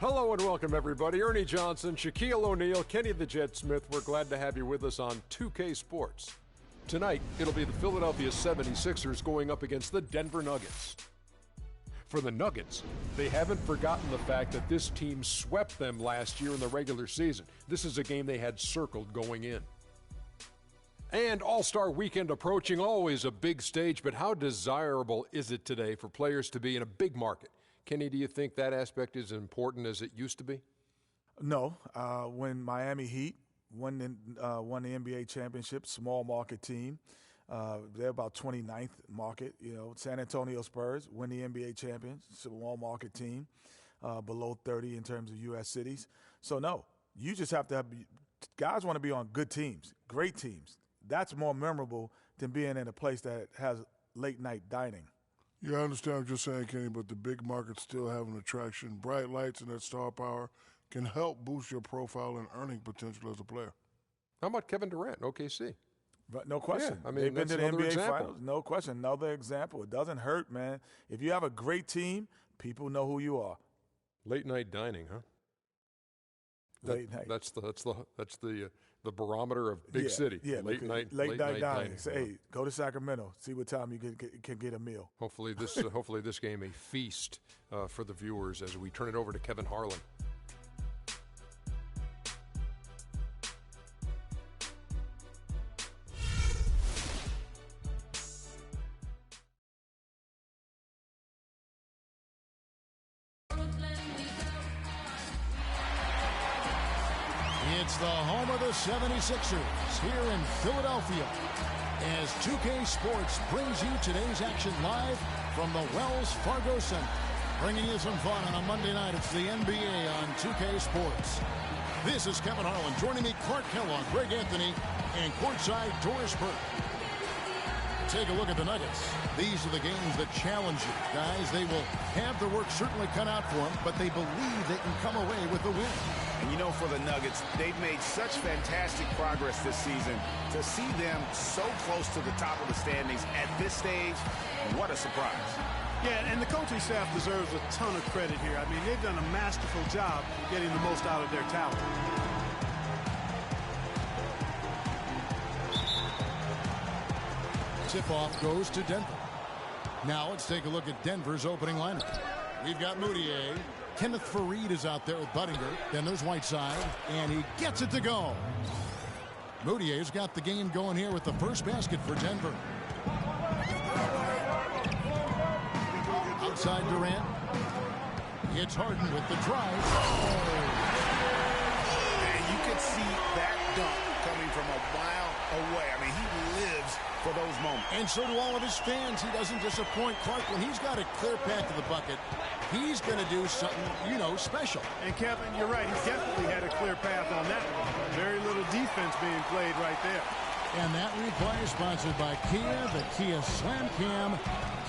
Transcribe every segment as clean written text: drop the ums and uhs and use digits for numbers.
Hello and welcome, everybody. Ernie Johnson, Shaquille O'Neal, Kenny the Jet Smith. We're glad to have you with us on 2K Sports. Tonight, it'll be the Philadelphia 76ers going up against the Denver Nuggets. For the Nuggets, they haven't forgotten the fact that this team swept them last year in the regular season. This is a game they had circled going in. And All-Star Weekend approaching, always a big stage, but how desirable is it today for players to be in a big market? Kenny, do you think that aspect is as important as it used to be? No. When Miami Heat won the NBA championship, small market team, they're about 29th market. You know, San Antonio Spurs win the NBA champions, small market team, below 30 in terms of U.S. cities. So, no, you just have to have – guys want to be on good teams, great teams. That's more memorable than being in a place that has late-night dining. Yeah, I understand what you're saying, Kenny, but the big markets still have an attraction. Bright lights and that star power can help boost your profile and earning potential as a player. How about Kevin Durant, OKC? But no question. Yeah, I mean, they've been to the NBA example. Finals. No question. Another example. It doesn't hurt, man. If you have a great team, people know who you are. Late night dining, huh? Late night. That's the barometer of big city. Yeah, late night dining. Say, hey, go to Sacramento. See what time you can get a meal. Hopefully this game a feast for the viewers as we turn it over to Kevin Harlan. It's the home of the 76ers here in Philadelphia as 2K Sports brings you today's action live from the Wells Fargo Center. Bringing you some fun on a Monday night. It's the NBA on 2K Sports. This is Kevin Harlan. Joining me, Clark Kellogg, Greg Anthony, and courtside Doris Burke. Take a look at the Nuggets. These are the games that challenge you. Guys, they will have their work certainly cut out for them, but they believe they can come away with the win. And you know, for the Nuggets, they've made such fantastic progress this season. To see them so close to the top of the standings at this stage, what a surprise. Yeah, and the coaching staff deserves a ton of credit here. I mean, they've done a masterful job getting the most out of their talent. Tip-off goes to Denver. Now let's take a look at Denver's opening lineup. We've got Moutier. Kenneth Faried is out there with Buttinger. Then there's Whiteside, and he gets it to go. Moutier's got the game going here with the first basket for Denver. Outside Durant. It's Harden with the drive. Oh. And you could see that dunk coming from a mile away. I mean, he lives for those moments. And so do all of his fans. He doesn't disappoint. Clark, when he's got a clear path to the bucket, he's going to do something, special. And Kevin, you're right. He definitely had a clear path on that one. Very little defense being played right there. And that replay is sponsored by Kia, the Kia Slam Cam,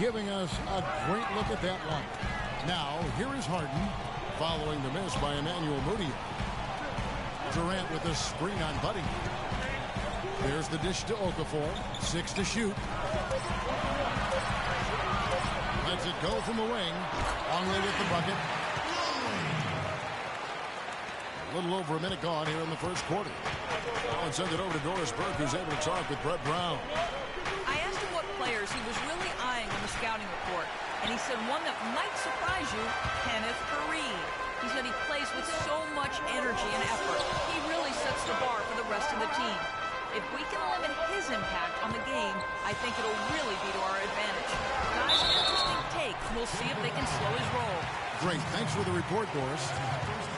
giving us a great look at that one. Now, here is Harden, following the miss by Emmanuel Moutier. Durant with a screen on Buttinger. There's the dish to Okafor. 6 to shoot. Lets it go from the wing. Longley with the bucket. A little over a minute gone here in the first quarter. I'll send it over to Doris Burke, who's able to talk with Brett Brown. I asked him what players he was really eyeing on the scouting report, and he said one that might surprise you, Kenneth Faried. He said he plays with so much energy and effort. He really sets the bar for the rest of the team. If we can limit his impact on the game, I think it'll really be to our advantage. Guys, an interesting take. We'll see if they can slow his roll. Great. Thanks for the report, Doris.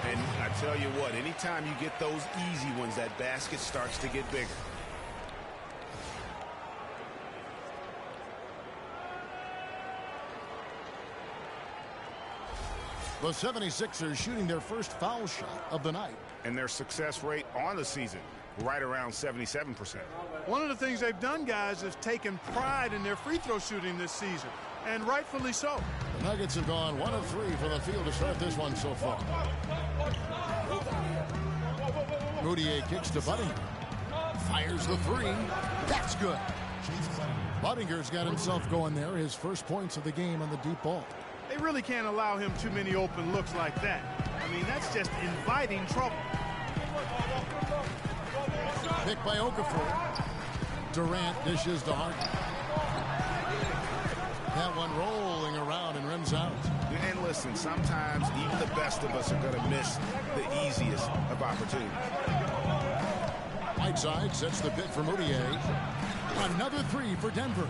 And I tell you what, anytime you get those easy ones, that basket starts to get bigger. The 76ers shooting their first foul shot of the night. And their success rate on the season, right around 77%. One of the things they've done, guys, is taken pride in their free throw shooting this season, and rightfully so. The Nuggets have gone 1 of 3 from the field to start this one so far. Moutier kicks to Buttinger. Fires the 3. That's good. Buttinger's got himself going there. His first points of the game on the deep ball. They really can't allow him too many open looks like that. I mean, that's just inviting trouble. Pick by Okafor. Durant dishes to Harden. That one rolling around and rims out. And listen, sometimes even the best of us are going to miss the easiest of opportunities. Whiteside sets the pick for Moutier. Another three for Denver.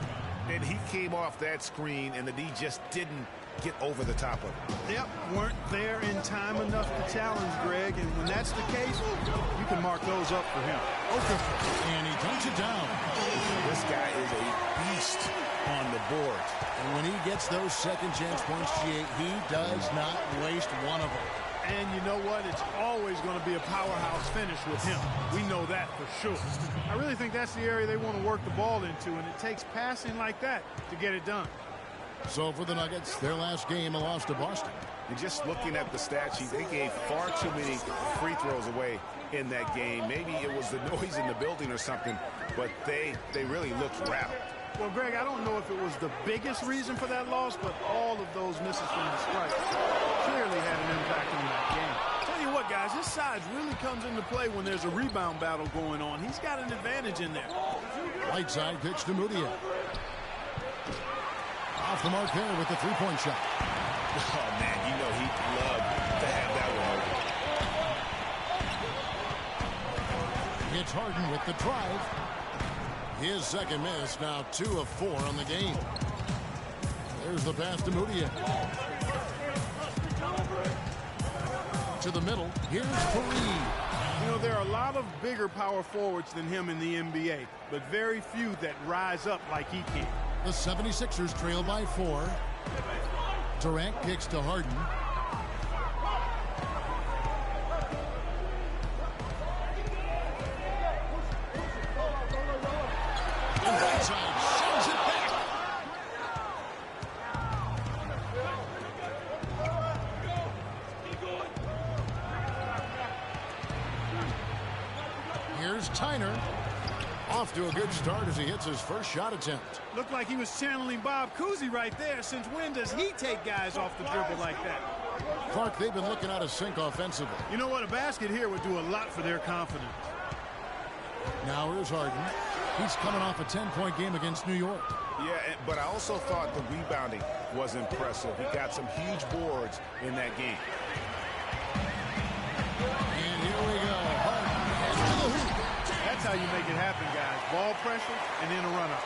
And he came off that screen, and the D just didn't get over the top of it. Yep, weren't there in time enough to challenge Greg, and when that's the case, you can mark those up for him. Okafor, and he dunks it down. This guy is a beast on the board. And when he gets those second chance points, he does not waste one of them. And you know what? It's always going to be a powerhouse finish with him. We know that for sure. I really think that's the area they want to work the ball into, and it takes passing like that to get it done. So for the Nuggets, their last game, a loss to Boston. And just looking at the stat sheet, they gave far too many free throws away in that game. Maybe it was the noise in the building or something, but they really looked rattled. Well, Greg, I don't know if it was the biggest reason for that loss, but all of those misses from the strike clearly had an impact on that game. Tell you what, guys, his size really comes into play when there's a rebound battle going on. He's got an advantage in there. Whiteside pitch to Moutier. Off the mark there with the three-point shot. Oh, man, you know he'd love to have that one over. It's Harden with the drive. His second miss, now 2 of 4 on the game. There's the pass to Moutier. To the middle, here's Fareed. You know, there are a lot of bigger power forwards than him in the NBA, but very few that rise up like he can. The 76ers trail by 4. Durant kicks to Harden. And Whiteside sends it back. Here's Tyner. Off to a good start as he hits his first shot attempt. Looked like he was channeling Bob Cousy right there. Since when does he take guys off the dribble like that? Clark, they've been looking out of sync offensively. You know what? A basket here would do a lot for their confidence. Now here's Harden. He's coming off a 10-point game against New York. Yeah, but I also thought the rebounding was impressive. He got some huge boards in that game. And here we go. Harden heads to the hoop. That's how you make it happen, guys. Ball pressure and then a run-up.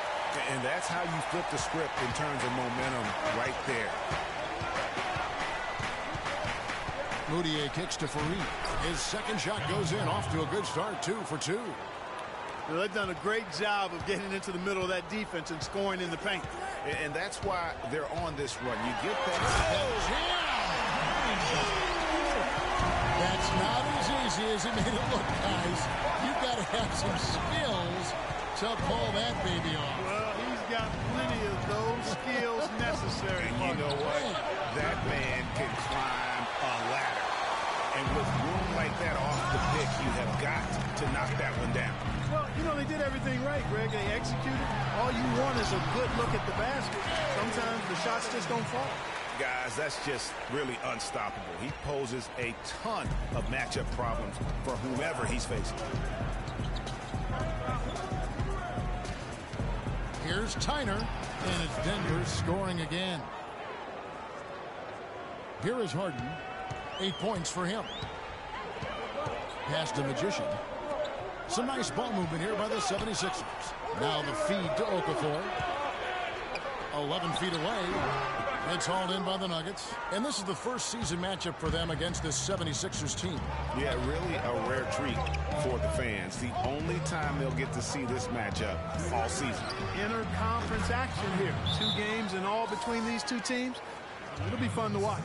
And that's how you flip the script in terms of momentum right there. Moutier kicks to Fareed. His second shot goes in, off to a good start, 2 for 2. Well, they've done a great job of getting into the middle of that defense and scoring in the paint. And that's why they're on this run. You get that. That's not as easy as it made it look, guys. You've got to have some skills to pull that baby off. Well, he's got plenty of those skills necessary. And you know what? That man can climb a ladder. And with room like that off the pick, you have got to knock that one down. Well, you know, they did everything right, Greg. They executed. All you want is a good look at the basket. Sometimes the shots just don't fall. Guys, that's just really unstoppable. He poses a ton of matchup problems for whomever he's facing. Here's Tyner, and it's Denver scoring again. Here is Harden. 8 points for him. Pass to Magician. Some nice ball movement here by the 76ers. Now the feed to Okafor. 11 feet away. It's hauled in by the Nuggets. And this is the first season matchup for them against this 76ers team. Yeah, really a rare treat for the fans. The only time they'll get to see this matchup all season. Inter-conference action here. 2 games in all between these two teams. It'll be fun to watch.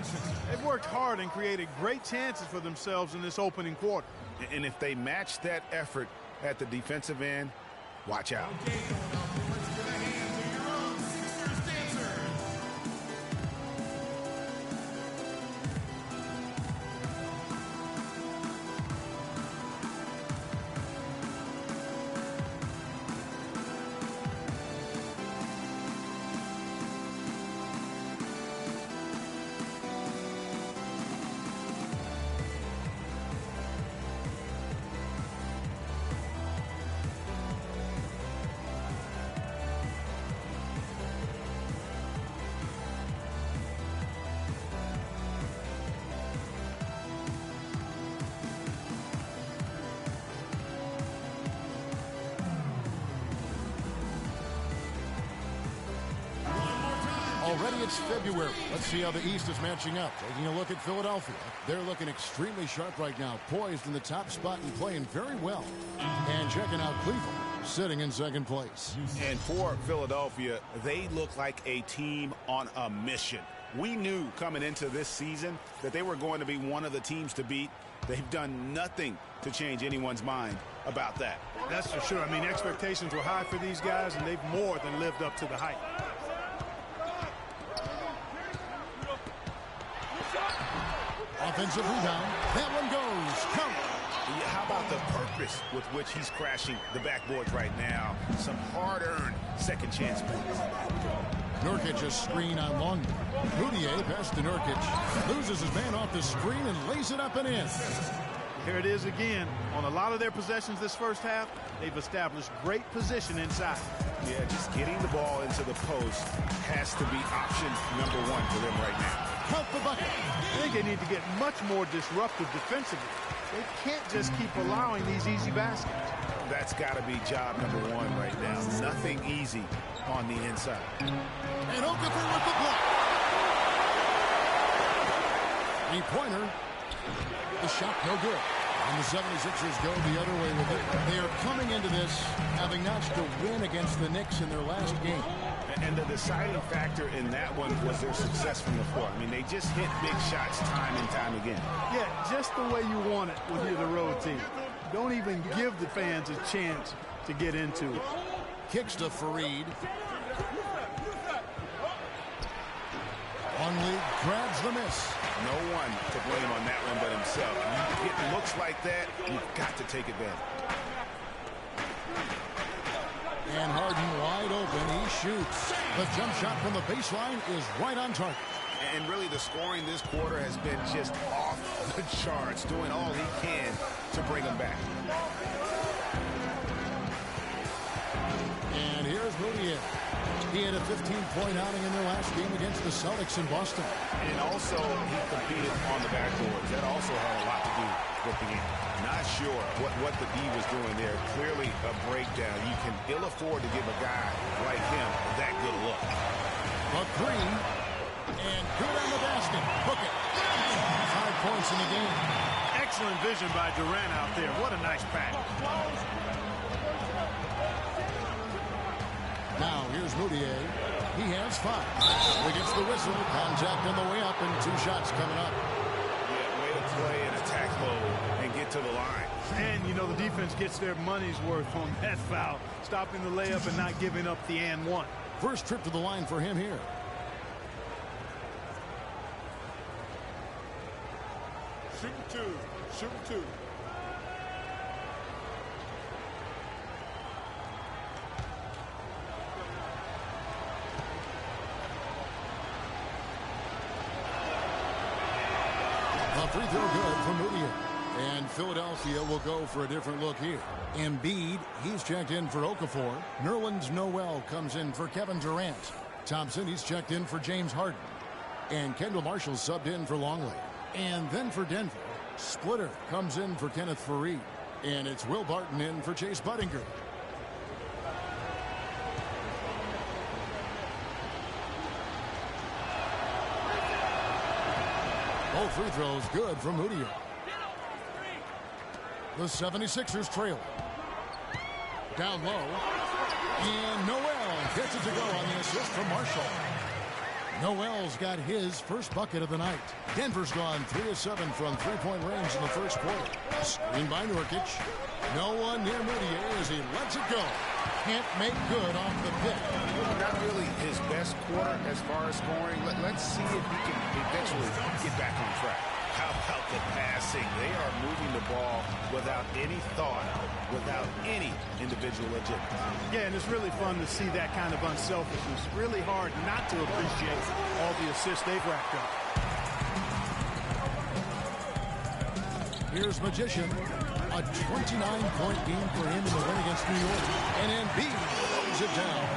They've worked hard and created great chances for themselves in this opening quarter. And if they match that effort at the defensive end, watch out. everybody. It's February. Let's see how the East is matching up. Taking a look at Philadelphia. They're looking extremely sharp right now, poised in the top spot and playing very well. And checking out Cleveland, sitting in second place. And for Philadelphia, they look like a team on a mission. We knew coming into this season that they were going to be one of the teams to beat. They've done nothing to change anyone's mind about that. That's for sure. I mean, expectations were high for these guys, and they've more than lived up to the hype. Offensive rebound. That one goes. Count. How about the purpose with which he's crashing the backboards right now? Some hard-earned second chance points. Nurkic a screen on Longman. Moutier pass to Nurkic. Loses his man off the screen and lays it up and in. Here it is again. On a lot of their possessions this first half, they've established great position inside. Yeah, just getting the ball into the post has to be option number one for them right now. Count the bucket. I think they need to get much more disruptive defensively. They can't just keep allowing these easy baskets. That's got to be job number one right now. Nothing easy on the inside. And Okafor with the block. Three-pointer. The shot no good. And the 76ers go the other way with it. They are coming into this having notched a win against the Knicks in their last game. And the deciding factor in that one was their success from the floor. I mean, they just hit big shots time and time again. Yeah, just the way you want it when you're the road team. Don't even give the fans a chance to get into it. Kicks to Fareed. Longley grabs the miss. No one to blame on that one but himself. When you get looks like that, you've got to take advantage. And Harden wide open. He shoots. The jump shot from the baseline is right on target. And really the scoring this quarter has been just off the charts, doing all he can to bring them back. And here's Moutier. He had a 15-point outing in their last game against the Celtics in Boston. And also, he competed on the backboards. That also had a lot to do with the game. Not sure what the D was doing there. Clearly a breakdown. You can ill afford to give a guy like him that good look. A three. And good on the basket. Hook it. 5 points in the game. Excellent vision by Durant out there. What a nice pass. Now here's Moutier. He has 5. He gets the whistle. Contact on the way up and 2 shots coming up. Yeah, way to play in attack mode and get to the line. And, you know, the defense gets their money's worth on that foul. Stopping the layup and not giving up the and one. First trip to the line for him here. Shooting two. Shooting two. A free throw good from Moutier. And Philadelphia will go for a different look here. Embiid, he's checked in for Okafor. Nerlens Noel comes in for Kevin Durant. Thompson, he's checked in for James Harden. And Kendall Marshall subbed in for Longley. And then for Denver, Splitter comes in for Kenneth Fareed. And it's Will Barton in for Chase Budinger. Both free throws good from Moutier. The 76ers trail. Down low. And Noel gets it to go on the assist from Marshall. Noel's got his first bucket of the night. Denver's gone 3 of 7 from three-point range in the first quarter. Screen by Nurkic. No one near Moutier as he lets it go. Can't make good off the pick. Not really his best quarter as far as scoring. Let's see if he can eventually get back on track. How about the passing? They are moving the ball without any thought, without any individual agenda. Yeah, and it's really fun to see that kind of unselfishness. Really hard not to appreciate all the assists they've racked up. Here's Magician. A 29-point game for him in the win against New York. And Embiid throws it down.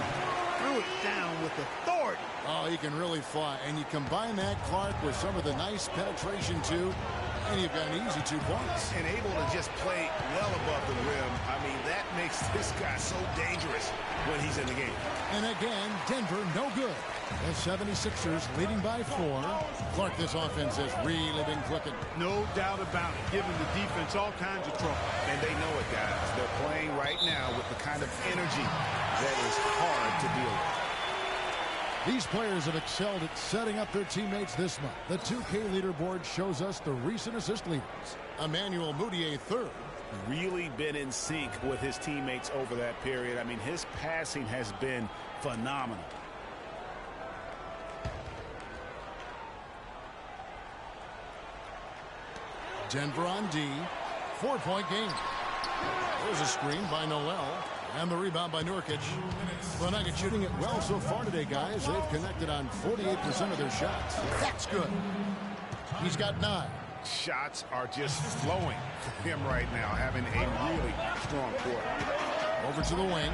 Threw it down with authority. Oh, he can really fly. And you combine that, Clark, with some of the nice penetration, too, and you've got an easy 2 points. And able to just play well above the rim. I mean, that makes this guy so dangerous when he's in the game. And again, Denver no good. The 76ers leading by 4. Clark, this offense has really been clicking. No doubt about it, giving the defense all kinds of trouble. And they know it, guys. They're playing right now with the kind of energy that is hard to deal with. These players have excelled at setting up their teammates this month. The 2K leaderboard shows us the recent assist leaders. Emmanuel Mudiay, 3rd. Really been in sync with his teammates over that period. I mean, his passing has been phenomenal. Denver on D. 4-point game. There's a screen by Noel. And the rebound by Nurkic. The Nuggets shooting it well so far today, guys. They've connected on 48% of their shots. That's good. He's got 9. Shots are just flowing for him right now, having a really strong quarter. Over to the wing.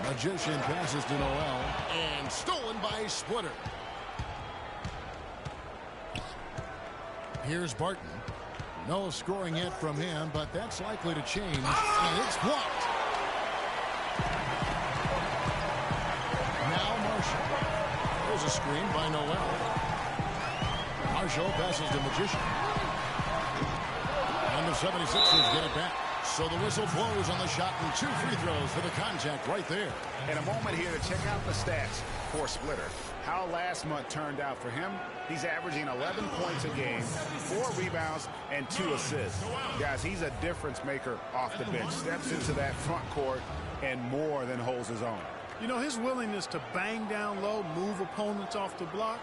Magician passes to Noel. And stolen by Splitter. Here's Barton. No scoring yet from him, but that's likely to change. And it's blocked. Now Marshall. There's a screen by Noel. Marshall passes to Magician. And the 76ers get it back. So the whistle blows on the shot and 2 free throws for the contact right there. And a moment here to check out the stats for Splitter. How last month turned out for him. He's averaging 11 points a game, 4 rebounds, and 2 assists. Guys, he's a difference maker off the bench. Steps into that front court and more than holds his own. You know, his willingness to bang down low, move opponents off the block,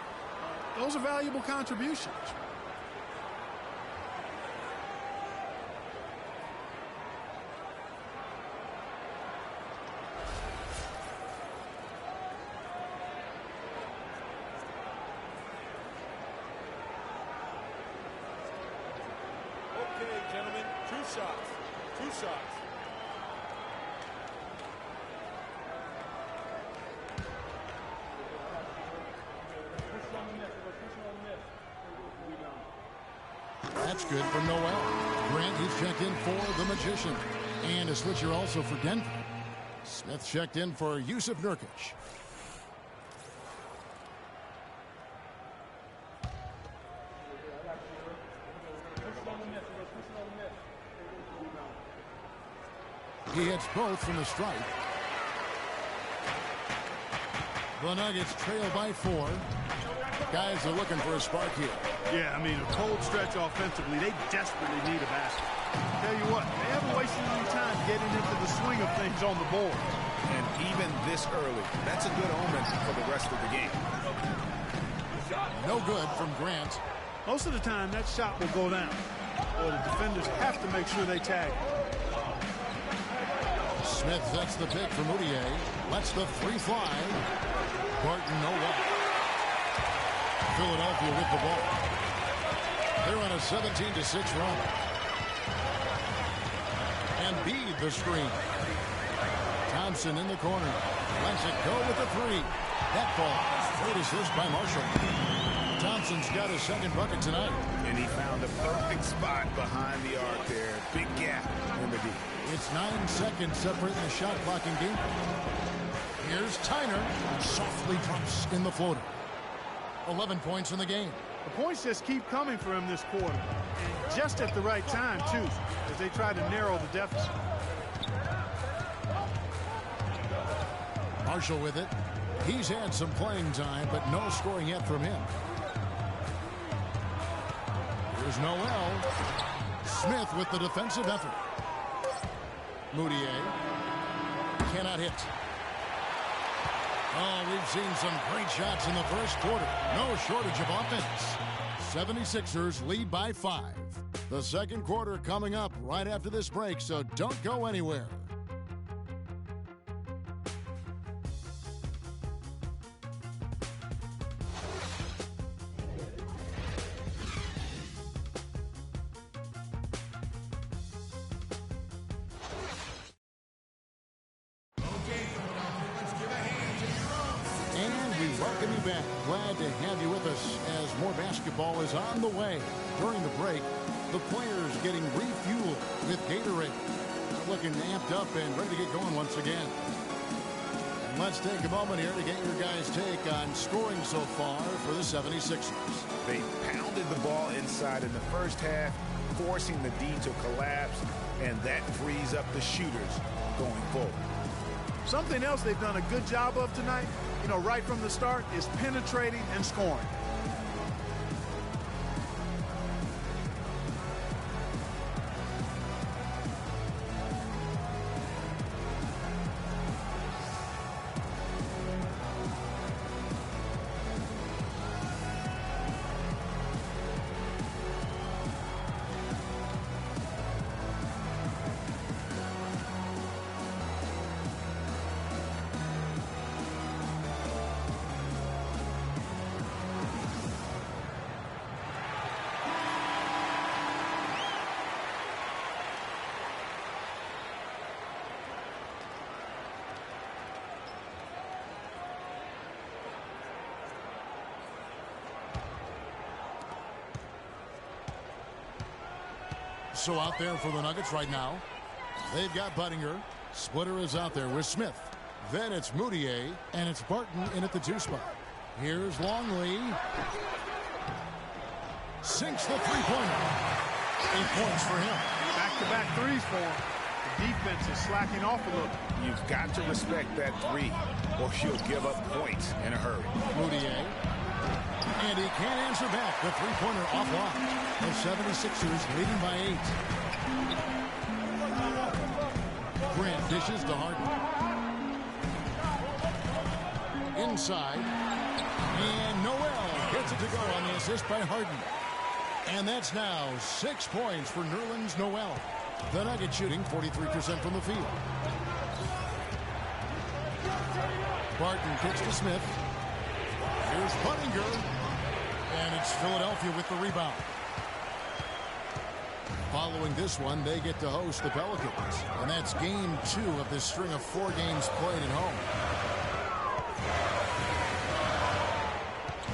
those are valuable contributions. Okay, gentlemen, 2 shots. 2 shots. That's good for Noel. Grant, he's checked in for the Magician. And a switcher also for Denver. Smith checked in for Yusuf Nurkic. He hits both from the stripe. The Nuggets trail by 4. Guys are looking for a spark here. Yeah, I mean, a cold stretch offensively. They desperately need a basket. Tell you what, they haven't wasted any time getting into the swing of things on the board. And even this early, that's a good omen for the rest of the game. No good from Grant. Most of the time, that shot will go down. Or the defenders have to make sure they tag it. Smith sets the pick for Mudiay. Lets the 3 fly. Barton, no luck. Philadelphia with the ball. They're on a 17-6 run. And Bede the screen. Thompson in the corner. Lets it go with the 3. That ball. Great assist by Marshall. Thompson's got his 2nd bucket tonight. And he found a perfect spot behind the arc there. Big gap in the D. It's 9 seconds separating the shot clock and game. Here's Tyner. Softly drops in the floater. 11 points in the game. The points just keep coming for him this quarter. And just at the right time, too, as they try to narrow the deficit. Marshall with it. He's had some playing time, but no scoring yet from him. Here's Noel. Smith with the defensive effort. Mudiay cannot hit. Oh, we've seen some great shots in the first quarter. No shortage of offense. 76ers lead by 5. The second quarter coming up right after this break, so don't go anywhere. back. Glad to have you with us as more basketball is on the way. During the break, the players getting refueled with Gatorade. Looking amped up and ready to get going once again. And let's take a moment here to get your guys' take on scoring so far for the 76ers. They pounded the ball inside in the first half, forcing the D to collapse, and that frees up the shooters going forward. Something else they've done a good job of tonight, right from the start, is penetrating and scoring. So out there for the Nuggets right now, they've got Buttinger. Splitter is out there with Smith. Then it's Moutier, and it's Barton in at the 2 spot. Here's Longley. Sinks the three-pointer. 8 points for him. Back-to-back threes for him. The defense is slacking off a little. You've got to respect that three, or you'll give up points in a hurry. Moutier. And he can't answer back. The three-pointer offline. The 76ers leading by 8. Grant dishes to Harden. Inside. And Noel gets it to go on the assist by Harden. And that's now 6 points for Nerlens Noel. The Nuggets shooting 43% from the field. Barton kicks to Smith. Here's Buttinger. And it's Philadelphia with the rebound. Following this one, they get to host the Pelicans. And that's game 2 of this string of 4 games played at home.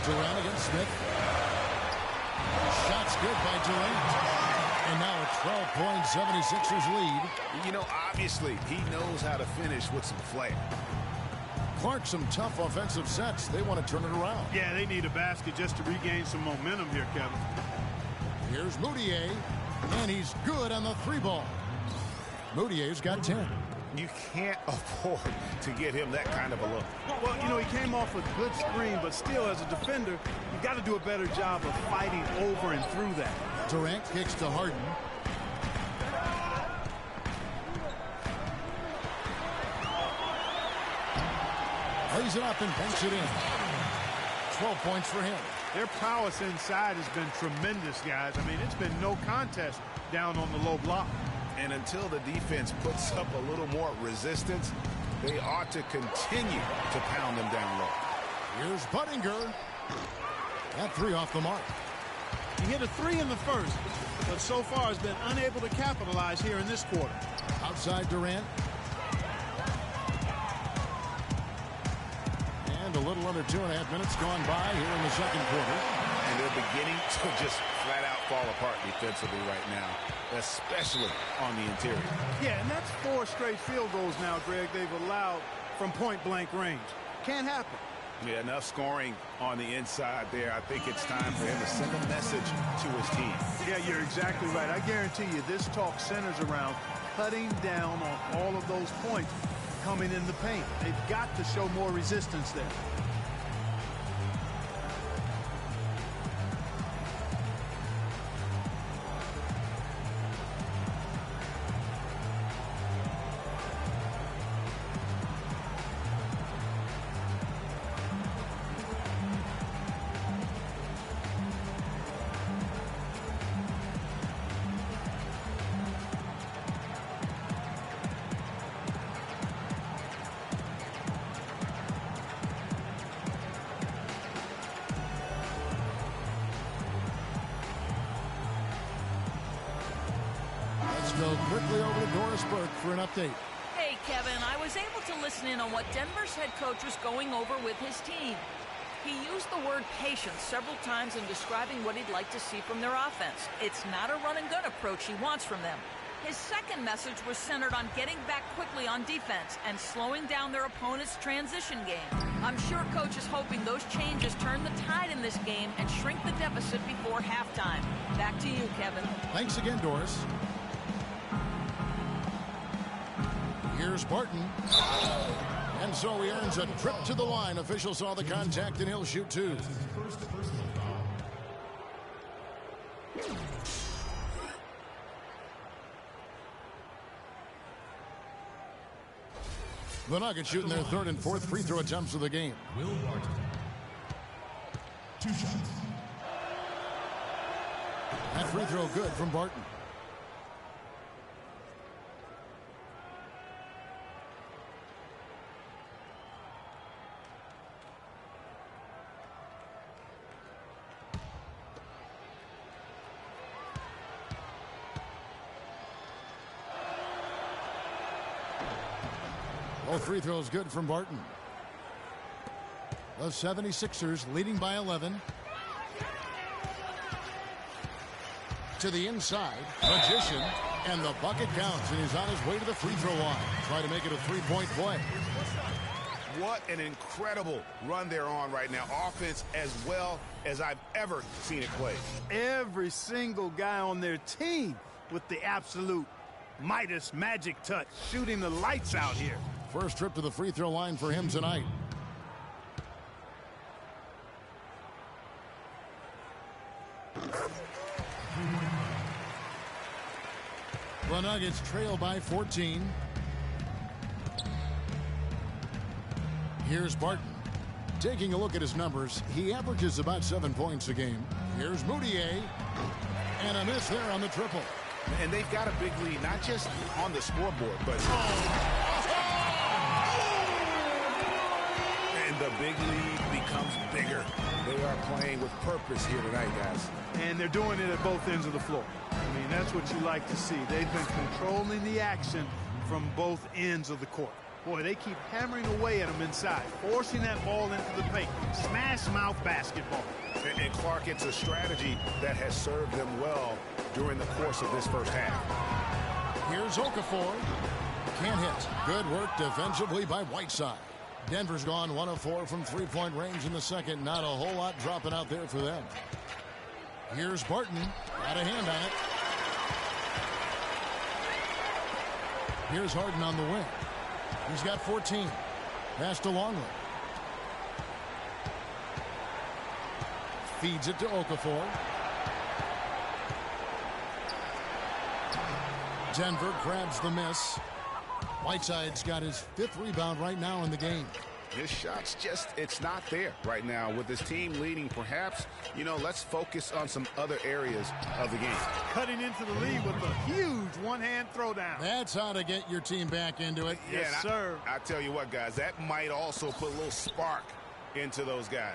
Durant against Smith. Shots good by Durant. And now a 12-point 76ers lead. Obviously, he knows how to finish with some flair. Clark, some tough offensive sets. They want to turn it around. Yeah, they need a basket just to regain some momentum here, Kevin. Here's Moutier, and he's good on the 3-ball. Moutier's got 10. You can't afford to get him that kind of a look. Well, he came off a good screen, but still, as a defender, you've got to do a better job of fighting over and through that. Durant kicks to Harden. Lays it up and banks it in. 12 points for him. Their prowess inside has been tremendous, guys. It's been no contest down on the low block. And until the defense puts up a little more resistance, they ought to continue to pound them down low. Here's Buttinger. That 3 off the mark. He hit a 3 in the first, but so far has been unable to capitalize here in this quarter. Outside Durant. And a little under 2.5 minutes gone by here in the second quarter. And they're beginning to just flat out fall apart defensively right now, especially on the interior. Yeah, and that's 4 straight field goals now, Greg, they've allowed from point-blank range. Can't happen. Yeah, enough scoring on the inside there. I think it's time for him to send a message to his team. Yeah, you're exactly right. I guarantee you this talk centers around cutting down on all of those points coming in the paint. They've got to show more resistance there. Go quickly over to Doris Burke for an update. Hey, Kevin, I was able to listen in on what Denver's head coach was going over with his team. He used the word patience several times in describing what he'd like to see from their offense. It's not a run-and-gun approach he wants from them. His second message was centered on getting back quickly on defense and slowing down their opponent's transition game. I'm sure Coach is hoping those changes turn the tide in this game and shrink the deficit before halftime. Back to you, Kevin. Thanks again, Doris. Here's Barton. And so he earns a trip to the line. Official saw the contact and he'll shoot two. The Nuggets shooting their third and fourth free throw attempts of the game. Will Barton. 2 shots. That free throw good from Barton. Both free throws good from Barton. The 76ers leading by 11. To the inside. Magician. And the bucket counts. And he's on his way to the free throw line. Try to make it a three-point play. What an incredible run they're on right now. Offense as well as I've ever seen it play. Every single guy on their team with the absolute Midas magic touch, shooting the lights out here. First trip to the free throw line for him tonight. The Nuggets trail by 14. Here's Barton. Taking a look at his numbers, he averages about 7 points a game. Here's Moutier. And a miss there on the triple. And they've got a big lead, not just on the scoreboard, but... And the big lead becomes bigger. They are playing with purpose here tonight, guys. And they're doing it at both ends of the floor. I mean, that's what you like to see. They've been controlling the action from both ends of the court. Boy, they keep hammering away at them inside, forcing that ball into the paint. Smash mouth basketball. And Clark, it's a strategy that has served them well during the course of this first half. Here's Okafor. Can't hit. Good work defensively by Whiteside. Denver's gone 1 of 4 from three-point range in the second. Not a whole lot dropping out there for them. Here's Barton. Got a hand on it. Here's Harden on the wing. He's got 14. Pass to Longley. Feeds it to Okafor. Denver grabs the miss. Whiteside's got his 5th rebound right now in the game. His shot's just, it's not there right now. With his team leading, perhaps, you know, let's focus on some other areas of the game. Cutting into the lead with a huge one-hand throwdown. That's how to get your team back into it. Yes, sir. I tell you what, guys, that might also put a little spark into those guys.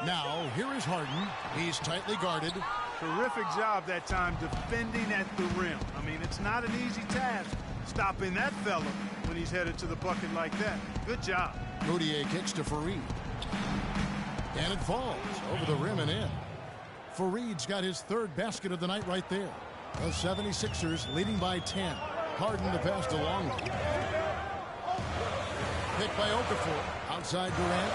Now, here is Harden. He's tightly guarded. Terrific job that time defending at the rim. I mean, it's not an easy task stopping that fella when he's headed to the bucket like that. Good job. Moutier kicks to Fareed. And it falls over the rim and in. Fareed's got his 3rd basket of the night right there. The 76ers leading by 10. Harden to pass to Longley. Picked by Okafor. Outside Durant.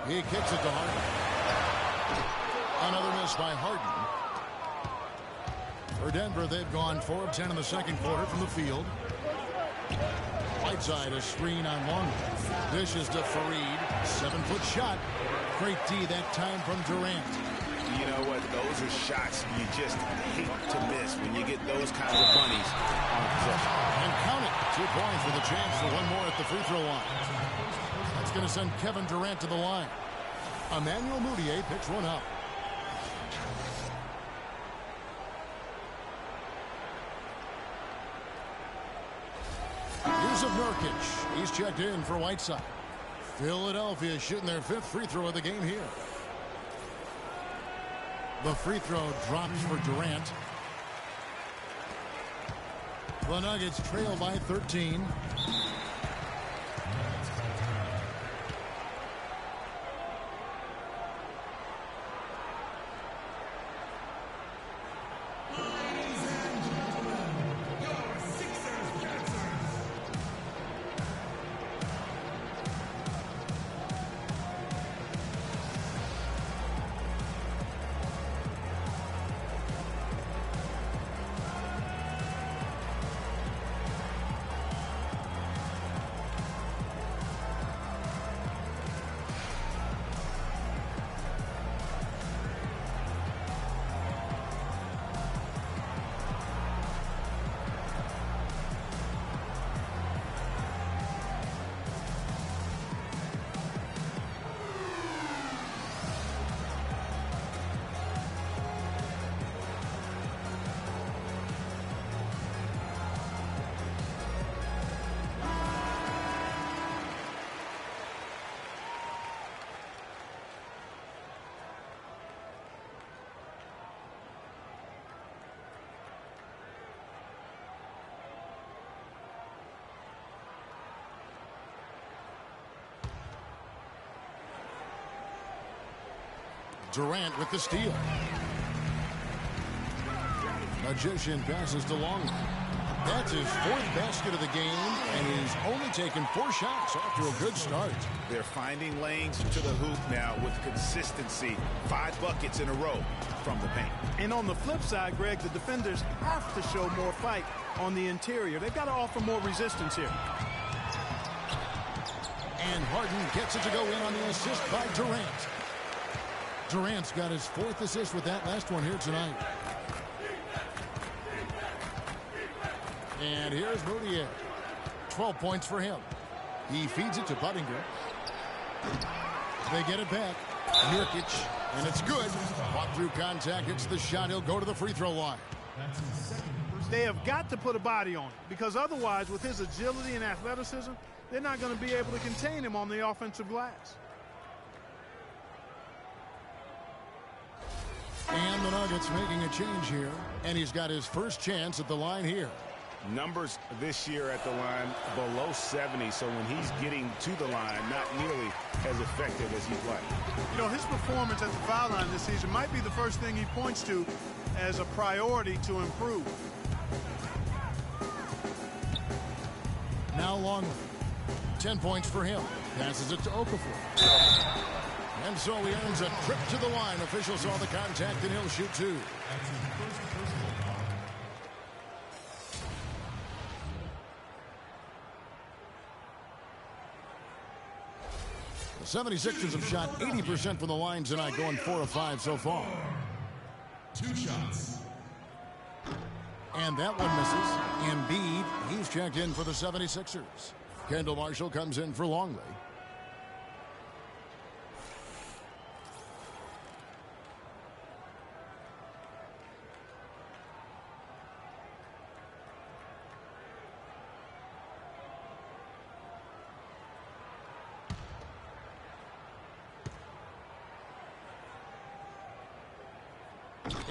He kicks it to Harden. Another miss by Harden. For Denver, they've gone 4 of 10 in the second quarter from the field. Whiteside, a screen on Longley. Dishes to Fareed. 7-foot shot. Great D that time from Durant. You know what? Those are shots you just hate to miss when you get those kinds of bunnies on possession. And count it. 2 points with a chance for one more at the free throw line. That's going to send Kevin Durant to the line. Emmanuel Moutier picks one up. Here's Nurkic. He's checked in for Whiteside. Philadelphia shooting their 5th free throw of the game here. The free throw drops for Durant. The Nuggets trail by 13. Durant with the steal. Magician passes to Longley. That's his 4th basket of the game, and he's only taken 4 shots after a good start. They're finding lanes to the hoop now with consistency. 5 buckets in a row from the paint. And on the flip side, Greg, the defenders have to show more fight on the interior. They've got to offer more resistance here. And Harden gets it to go in on the assist by Durant. Durant's got his 4th assist with that last one here tonight. And here's Moutier. 12 points for him. He feeds it to Buttinger. They get it back. Nurkic, and it's good. Walk through contact, hits the shot. He'll go to the free throw line. They have got to put a body on it, because otherwise, with his agility and athleticism, they're not going to be able to contain him on the offensive glass. And the Nuggets making a change here, and he's got his first chance at the line here. Numbers this year at the line below 70, so when he's getting to the line, not nearly as effective as he'd like. You know, his performance at the foul line this season might be the first thing he points to as a priority to improve. Now Longley. 10 points for him. Passes it to Okafor. And so he earns a trip to the line. Officials saw the contact, and he'll shoot 2. The 76ers have shot 80% from the line tonight, going 4 of 5 so far. 2 shots. And that one misses. Embiid, he's checked in for the 76ers. Kendall Marshall comes in for Longley.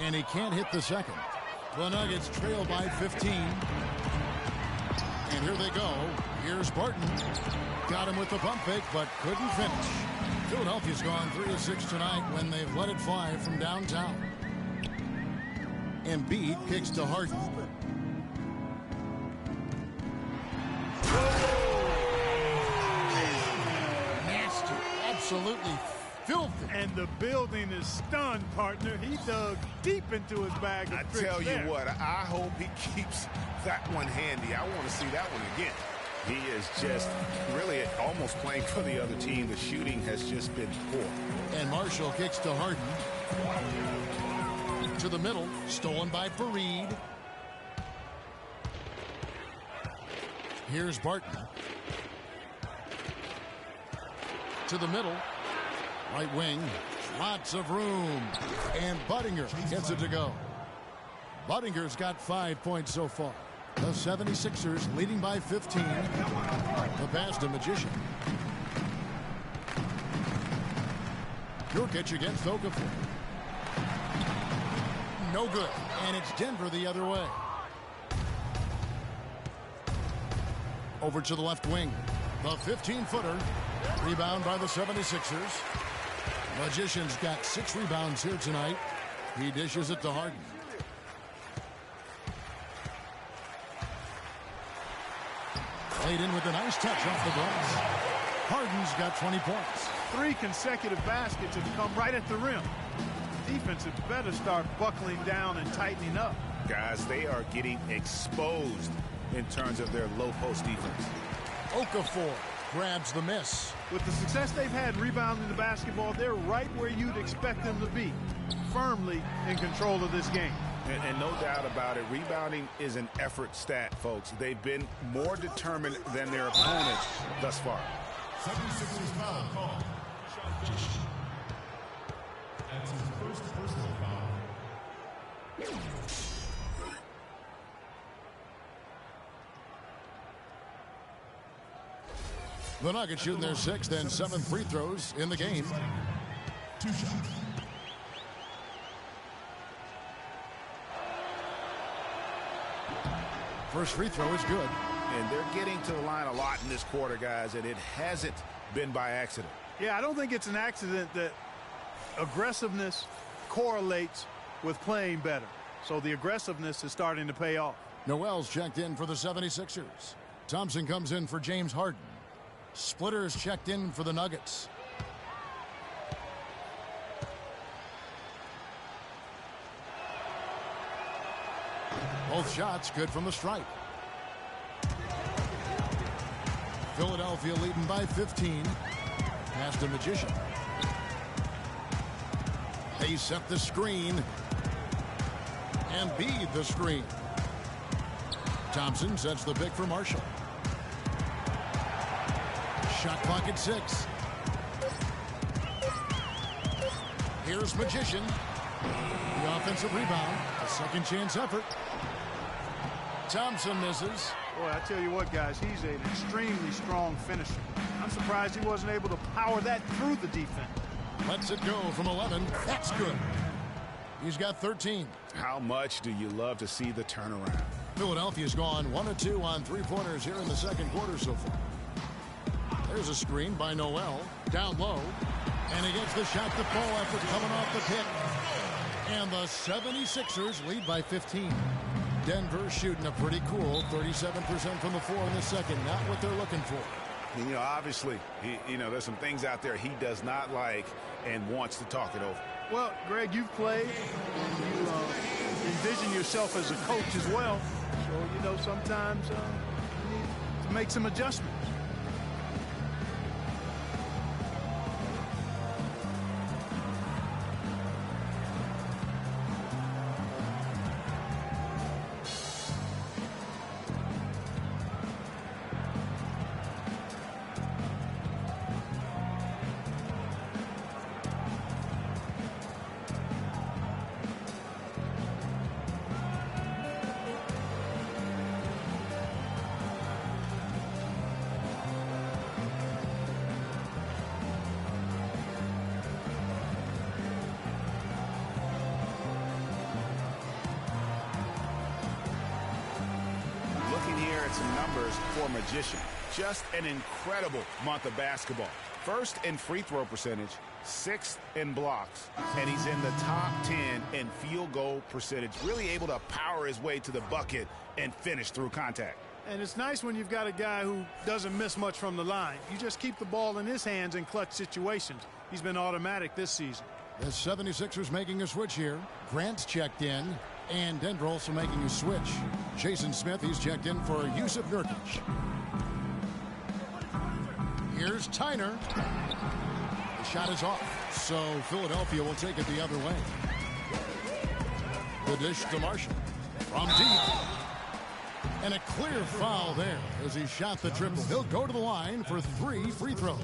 And he can't hit the second. The Nuggets trail by 15. And here they go. Here's Barton. Got him with the pump fake, but couldn't finish. Philadelphia's gone 3 of 6 tonight when they've let it fly from downtown. Embiid kicks to Harden. Nasty. Absolutely filthy. And the building is stunned, partner. He dug deep into his bag of tricks. I tell you there. what, I hope he keeps that one handy. I want to see that one again. He is just really almost playing for the other team. The shooting has just been poor. And Marshall kicks to Harden. To the middle, stolen by Fareed. Here's Barton. To the middle. Right wing. Lots of room. And Buttinger gets it to go. Buttinger's got 5 points so far. The 76ers leading by 15. The pass to Magician. Nurkic against Okafor. No good. And it's Denver the other way. Over to the left wing. The 15-footer. Rebound by the 76ers. Magician's got 6 rebounds here tonight. He dishes it to Harden. Played in with a nice touch off the glass. Harden's got 20 points. 3 consecutive baskets have come right at the rim. Defense had better start buckling down and tightening up. Guys, they are getting exposed in terms of their low post defense. Okafor grabs the miss. With the success they've had rebounding the basketball, they're right where you'd expect them to be, firmly in control of this game. And no doubt about it, rebounding is an effort stat, folks. They've been more determined than their opponents thus far. 76ers foul call. That's his first personal foul. The Nuggets shooting their 6th and 7th free throws in the game. 2 shots. First free throw is good. And they're getting to the line a lot in this quarter, guys, and it hasn't been by accident. Yeah, I don't think it's an accident that aggressiveness correlates with playing better. So the aggressiveness is starting to pay off. Noel's checked in for the 76ers. Thompson comes in for James Harden. Splitter's checked in for the Nuggets. Both shots good from the stripe. Philadelphia leading by 15. Pass to Magician. They set the screen. And beat the screen. Thompson sets the pick for Marshall. Shot clock at 6. Here's Magician. The offensive rebound. A second chance effort. Thompson misses. Boy, I tell you what, guys, he's an extremely strong finisher. I'm surprised he wasn't able to power that through the defense. Lets it go from 11. That's good. He's got 13. How much do you love to see the turnaround? Philadelphia's gone 1 of 2 on 3-pointers here in the second quarter so far. There's a screen by Noel. Down low. And he gets the shot to fall after coming off the pick. And the 76ers lead by 15. Denver shooting a pretty cool 37% from the floor in the second. Not what they're looking for. You know, obviously, there's some things out there he does not like and wants to talk it over. Well, Greg, you've played. You envision yourself as a coach as well. So, sometimes you need to make some adjustments. Some numbers for Magician. Just an incredible month of basketball. First in free throw percentage, 6th in blocks, and he's in the top 10 in field goal percentage. Really able to power his way to the bucket and finish through contact. And it's nice when you've got a guy who doesn't miss much from the line. You just keep the ball in his hands in clutch situations. He's been automatic this season. The 76ers making a switch here. Grant's checked in. And Denver also making a switch. Jason Smith, he's checked in for Yusuf Nurkic. Here's Tyner. The shot is off. So Philadelphia will take it the other way. The dish to Marshall. From deep. And a clear foul there as he shot the triple. He'll go to the line for 3 free throws.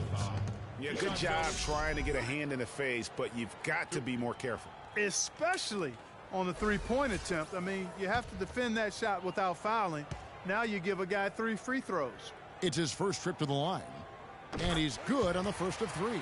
Yeah, good job trying to get a hand in the face, but you've got to be more careful. Especially on the three-point attempt. I mean, you have to defend that shot without fouling. Now you give a guy 3 free throws. It's his first trip to the line. And he's good on the first of 3.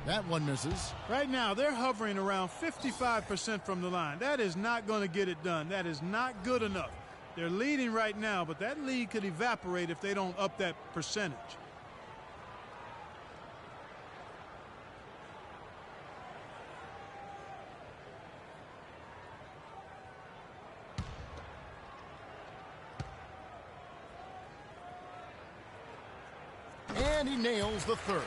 That one misses. Right now, they're hovering around 55% from the line. That is not going to get it done. That is not good enough. They're leading right now, but that lead could evaporate if they don't up that percentage. And he nails the third.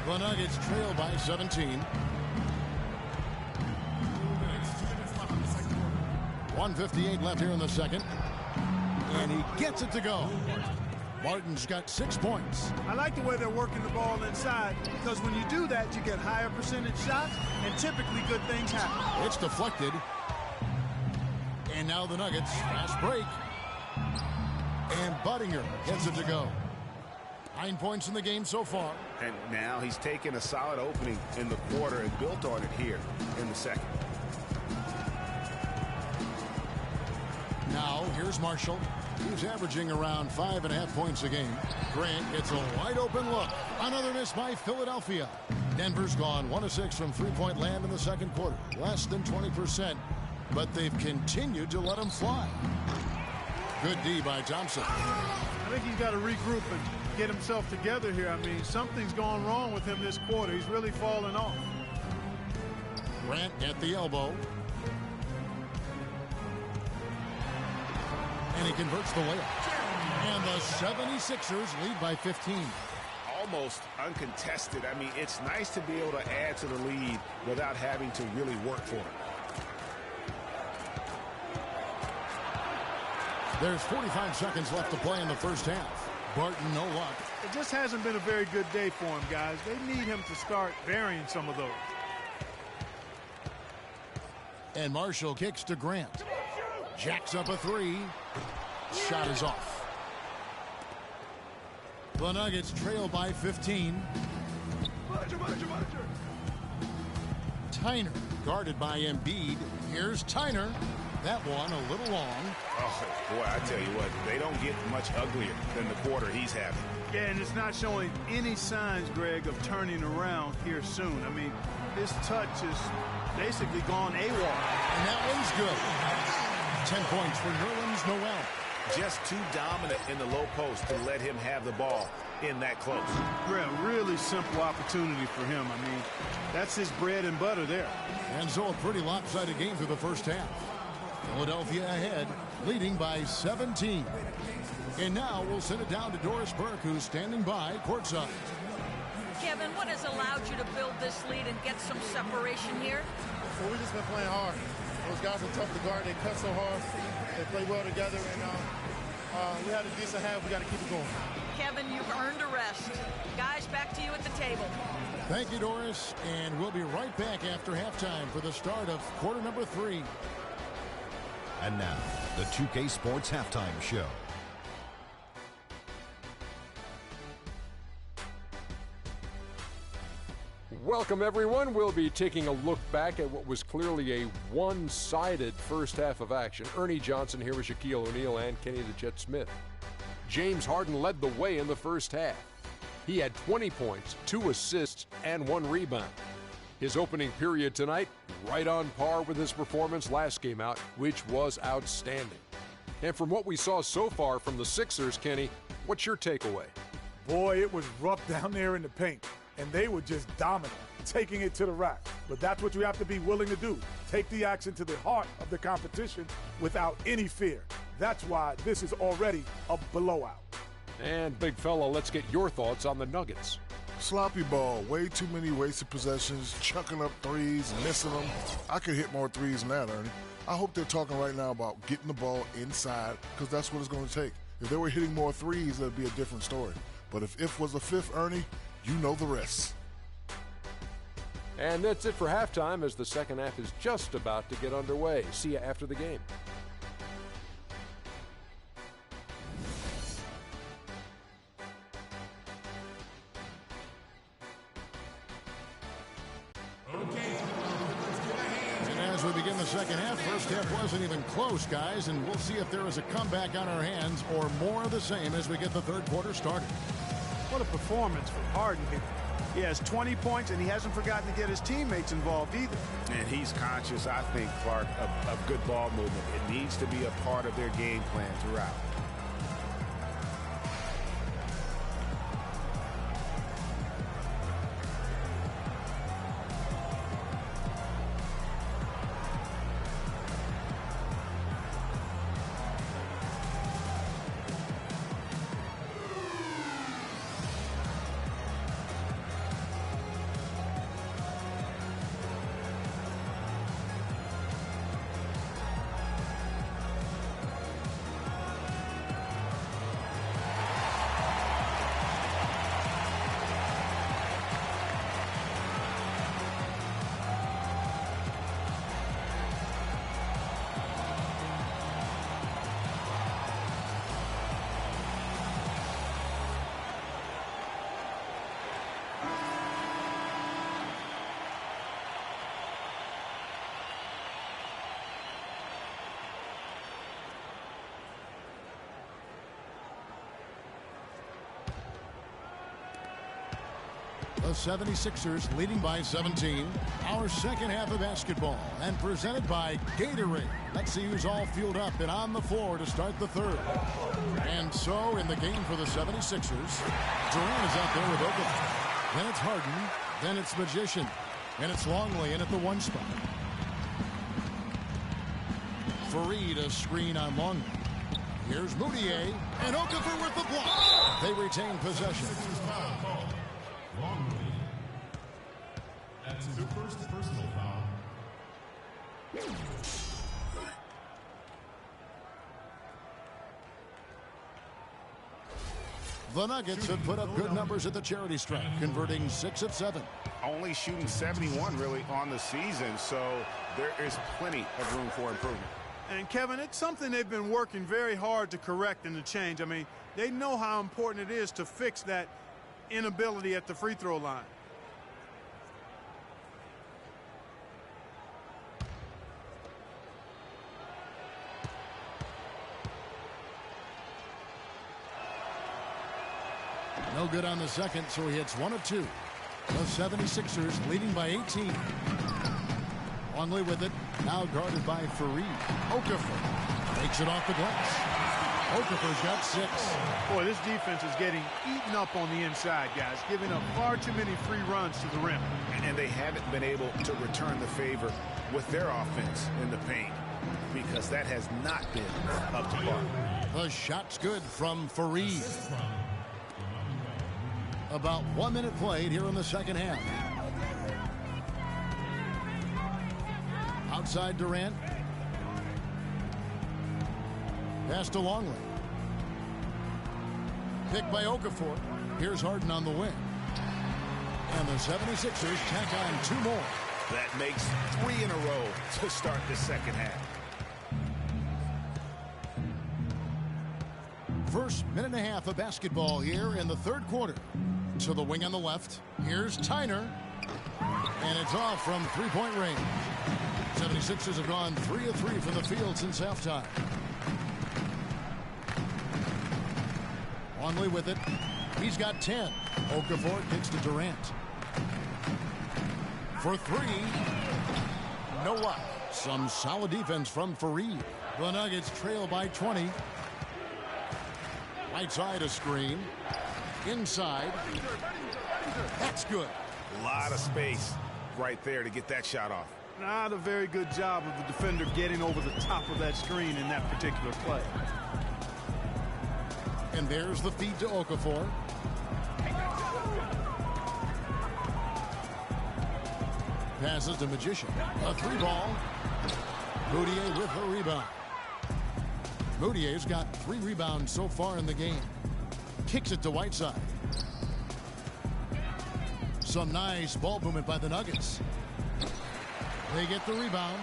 The Nuggets trail by 17. 1:58 left here in the second. And he gets it to go. Martin's got 6 points. I like the way they're working the ball inside, because when you do that, you get higher percentage shots, and typically good things happen. It's deflected. And now the Nuggets fast break. And Budinger gets it to go. 9 points in the game so far. And now he's taken a solid opening in the quarter and built on it here in the second. Now here's Marshall. He's averaging around 5.5 points a game. Grant gets a wide open look. Another miss by Philadelphia. Denver's gone 1 of 6 from three-point land in the second quarter. Less than 20%. But they've continued to let him fly. Good D by Thompson. I think he's got to regroup and get himself together here. I mean, something's gone wrong with him this quarter. He's really fallen off. Grant at the elbow. And he converts the layup. And the 76ers lead by 15. Almost uncontested. I mean, it's nice to be able to add to the lead without having to really work for it. There's 45 seconds left to play in the first half. Barton, no luck. It just hasn't been a very good day for him, guys. They need him to start burying some of those. And Marshall kicks to Grant. Jacks up a three. Shot is off. The Nuggets trail by 15. Tyner guarded by Embiid. Here's Tyner. That one a little long. Oh, boy, I tell you what, they don't get much uglier than the quarter he's having. Yeah, and it's not showing any signs, Greg, of turning around here soon. I mean, his touch is basically gone AWOL. And that one's good. 10 points for Nerlens Noel. Just too dominant in the low post to let him have the ball in that close. Yeah, really simple opportunity for him. I mean, that's his bread and butter there. And so a pretty lopsided game through the first half. Philadelphia ahead, leading by 17. And now we'll send it down to Doris Burke, who's standing by courtside. Kevin, what has allowed you to build this lead and get some separation here? Well, we've just been playing hard. Those guys are tough to guard. They cut so hard. They play well together. And we had a decent half. We got to keep it going. Kevin, you've earned a rest. Guys, back to you at the table. Thank you, Doris. And we'll be right back after halftime for the start of quarter number 3. And now, the 2K Sports Halftime Show. Welcome, everyone. We'll be taking a look back at what was clearly a one-sided first half of action. Ernie Johnson here with Shaquille O'Neal and Kenny the Jet Smith. James Harden led the way in the first half. He had 20 points, 2 assists, and 1 rebound. His opening period tonight, right on par with his performance last game out, which was outstanding. And from what we saw so far from the Sixers, Kenny, what's your takeaway? Boy, it was rough down there in the paint, and they were just dominant, taking it to the rack. But that's what you have to be willing to do. Take the action to the heart of the competition without any fear. That's why this is already a blowout. And, big fella, let's get your thoughts on the Nuggets. Sloppy ball, way too many wasted possessions, chucking up threes, missing them. I could hit more threes than that, Ernie. I hope they're talking right now about getting the ball inside, because that's what it's going to take. If they were hitting more threes, that'd be a different story. But if was the fifth, Ernie, you know the rest. And that's it for halftime, as the second half is just about to get underway. See you after the game. As we begin the second half, first half wasn't even close, guys, and we'll see if there is a comeback on our hands or more of the same as we get the third quarter started. What a performance for Harden here. He has 20 points, and he hasn't forgotten to get his teammates involved either. And he's conscious, I think, Clark, of good ball movement. It needs to be a part of their game plan throughout. The 76ers leading by 17. Our second half of basketball and presented by Gatorade. Let's see who's all fueled up and on the floor to start the third. And so in the game for the 76ers, Durant is out there with Okafor. Then it's Harden. Then it's Magician. And it's Longley in at the 1 spot. Fareed a screen on Longley. Here's Moutier. And Okafor with the block. They retain possession. That's his first personal foul. The Nuggets have put up good numbers at the charity stripe, converting 6 of 7. Only shooting 71 really on the season, so there is plenty of room for improvement. And Kevin, it's something they've been working very hard to correct and to change. I mean, they know how important it is to fix that inability at the free throw line. No good on the second, so he hits 1 of 2. The 76ers leading by 18. Longley with it, now guarded by Fareed. Okafor takes it off the glass. Okafor's got 6. Boy, this defense is getting eaten up on the inside, guys, giving up far too many free runs to the rim. And they haven't been able to return the favor with their offense in the paint because that has not been up to par. The shot's good from Fareed. About 1 minute played here in the second half. Outside Durant. Pass to Longley. Picked by Okafor. Here's Harden on the wing. And the 76ers tack on 2 more. That makes 3 in a row to start the second half. First minute and a half of basketball here in the third quarter. To the wing on the left. Here's Tyner. And it's off from 3-point range. 76ers have gone 3 of 3 from the field since halftime. Longley with it. He's got 10. Okafor kicks to Durant. For 3. No luck. Some solid defense from Fareed. The Nuggets trail by 20. Right side a screen. Inside. That's good. A lot of space right there to get that shot off. Not a very good job of the defender getting over the top of that screen in that particular play. And there's the feed to Okafor. Passes to Magician. A 3-ball. Moutier with the rebound. Moutier's got 3 rebounds so far in the game. Kicks it to Whiteside. Some nice ball movement by the Nuggets. They get the rebound.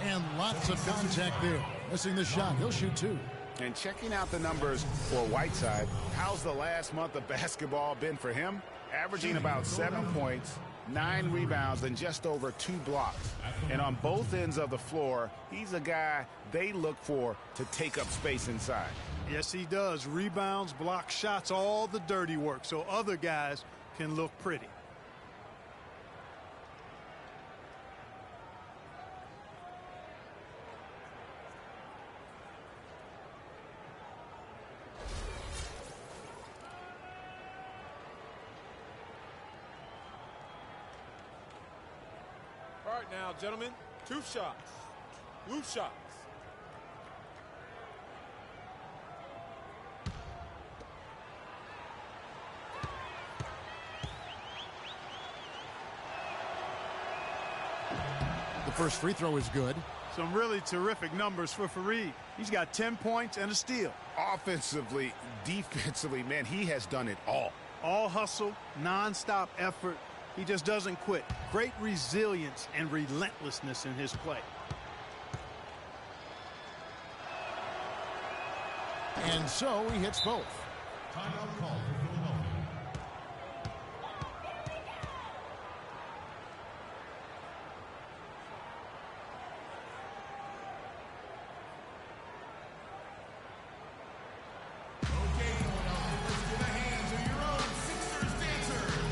And lots of contact there. Missing the shot. He'll shoot 2. And checking out the numbers for Whiteside, how's the last month of basketball been for him? Averaging about 7 points, 9 rebounds, and just over 2 blocks. And on both ends of the floor, he's a guy they look for to take up space inside. Yes, he does. Rebounds, block shots, all the dirty work, so other guys can look pretty. All right now, gentlemen, 2 shots. Blue shots. The first free throw is good. Some really terrific numbers for Fareed. He's got 10 points and a steal. Offensively, defensively, man, he has done it all. All hustle, non-stop effort. He just doesn't quit. Great resilience and relentlessness in his play. And so he hits both. Timeout call for Philadelphia. Okay, Philadelphia, let's get the hands of your own Sixers dancers.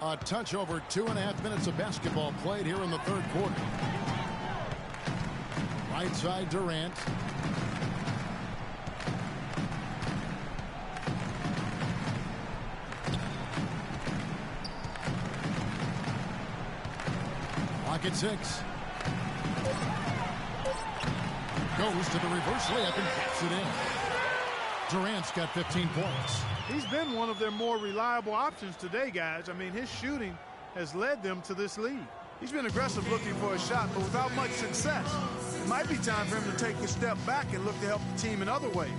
A touch over 2.5 minutes of basketball played here in the third quarter. Right side Durant. Clock at 6. Goes to the reverse layup and taps it in. Durant's got 15 points. He's been one of their more reliable options today, guys. I mean, his shooting has led them to this lead. He's been aggressive looking for a shot, but without much success. It might be time for him to take a step back and look to help the team in other ways.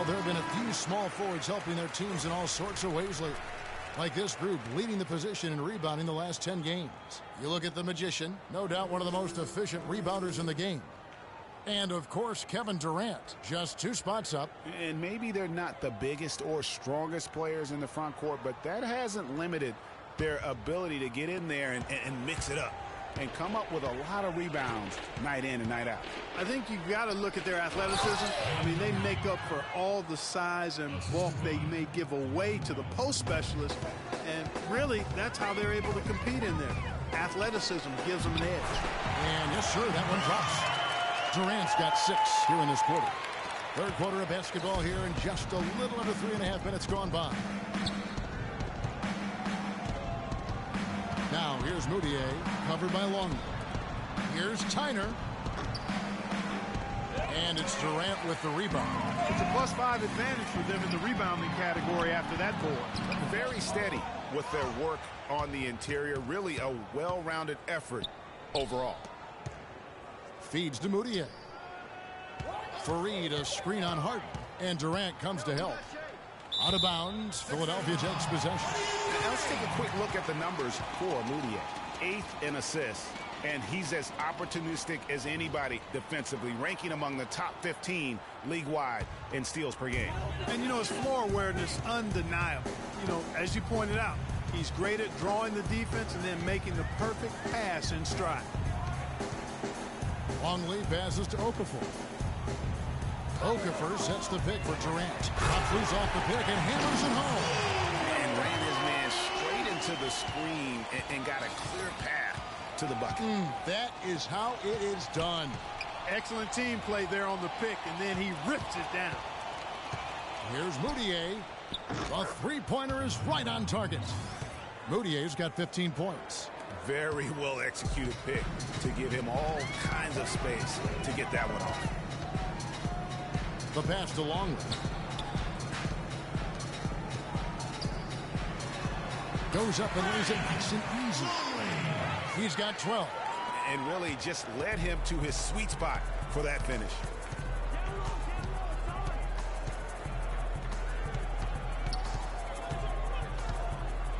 There have been a few small forwards helping their teams in all sorts of ways lately. Like this group leading the position in rebounding the last 10 games. You look at the Magician, no doubt one of the most efficient rebounders in the game. And, of course, Kevin Durant, just 2 spots up. And maybe they're not the biggest or strongest players in the front court, but that hasn't limited their ability to get in there and mix it up and come up with a lot of rebounds night in and night out. I think you've got to look at their athleticism. I mean, they make up for all the size and bulk they may give away to the post specialist. And really, that's how they're able to compete in there. Athleticism gives them an edge. And yes, sir, that one drops. Durant's got 6 here in this quarter. Third quarter of basketball here, and just a little under 3.5 minutes gone by. Now, here's Moutier, covered by Longley. Here's Tyner. And it's Durant with the rebound. It's a +5 advantage for them in the rebounding category after that board. Very steady with their work on the interior. Really a well-rounded effort overall. Feeds to Moutier. Fareed, a screen on Harden. And Durant comes to help. Out of bounds. Philadelphia takes possession. Now let's take a quick look at the numbers for Mudiay. 8th in assists, and he's as opportunistic as anybody defensively, ranking among the top 15 league-wide in steals per game. And, you know, his floor awareness undeniable. You know, as you pointed out, he's great at drawing the defense and then making the perfect pass in stride. Longley passes to Okafor. Okafor sets the pick for Durant. Drops loose off the pick and hammers it home. And ran his man straight into the screen and got a clear path to the bucket. That is how it is done. Excellent team play there on the pick, and then he rips it down. Here's Mudiay. The three-pointer is right on target. Mudiay's got 15 points. Very well executed pick to give him all kinds of space to get that one off. The pass to Longley. Goes up and lays it nice and easy. He's got 12. And really just led him to his sweet spot for that finish.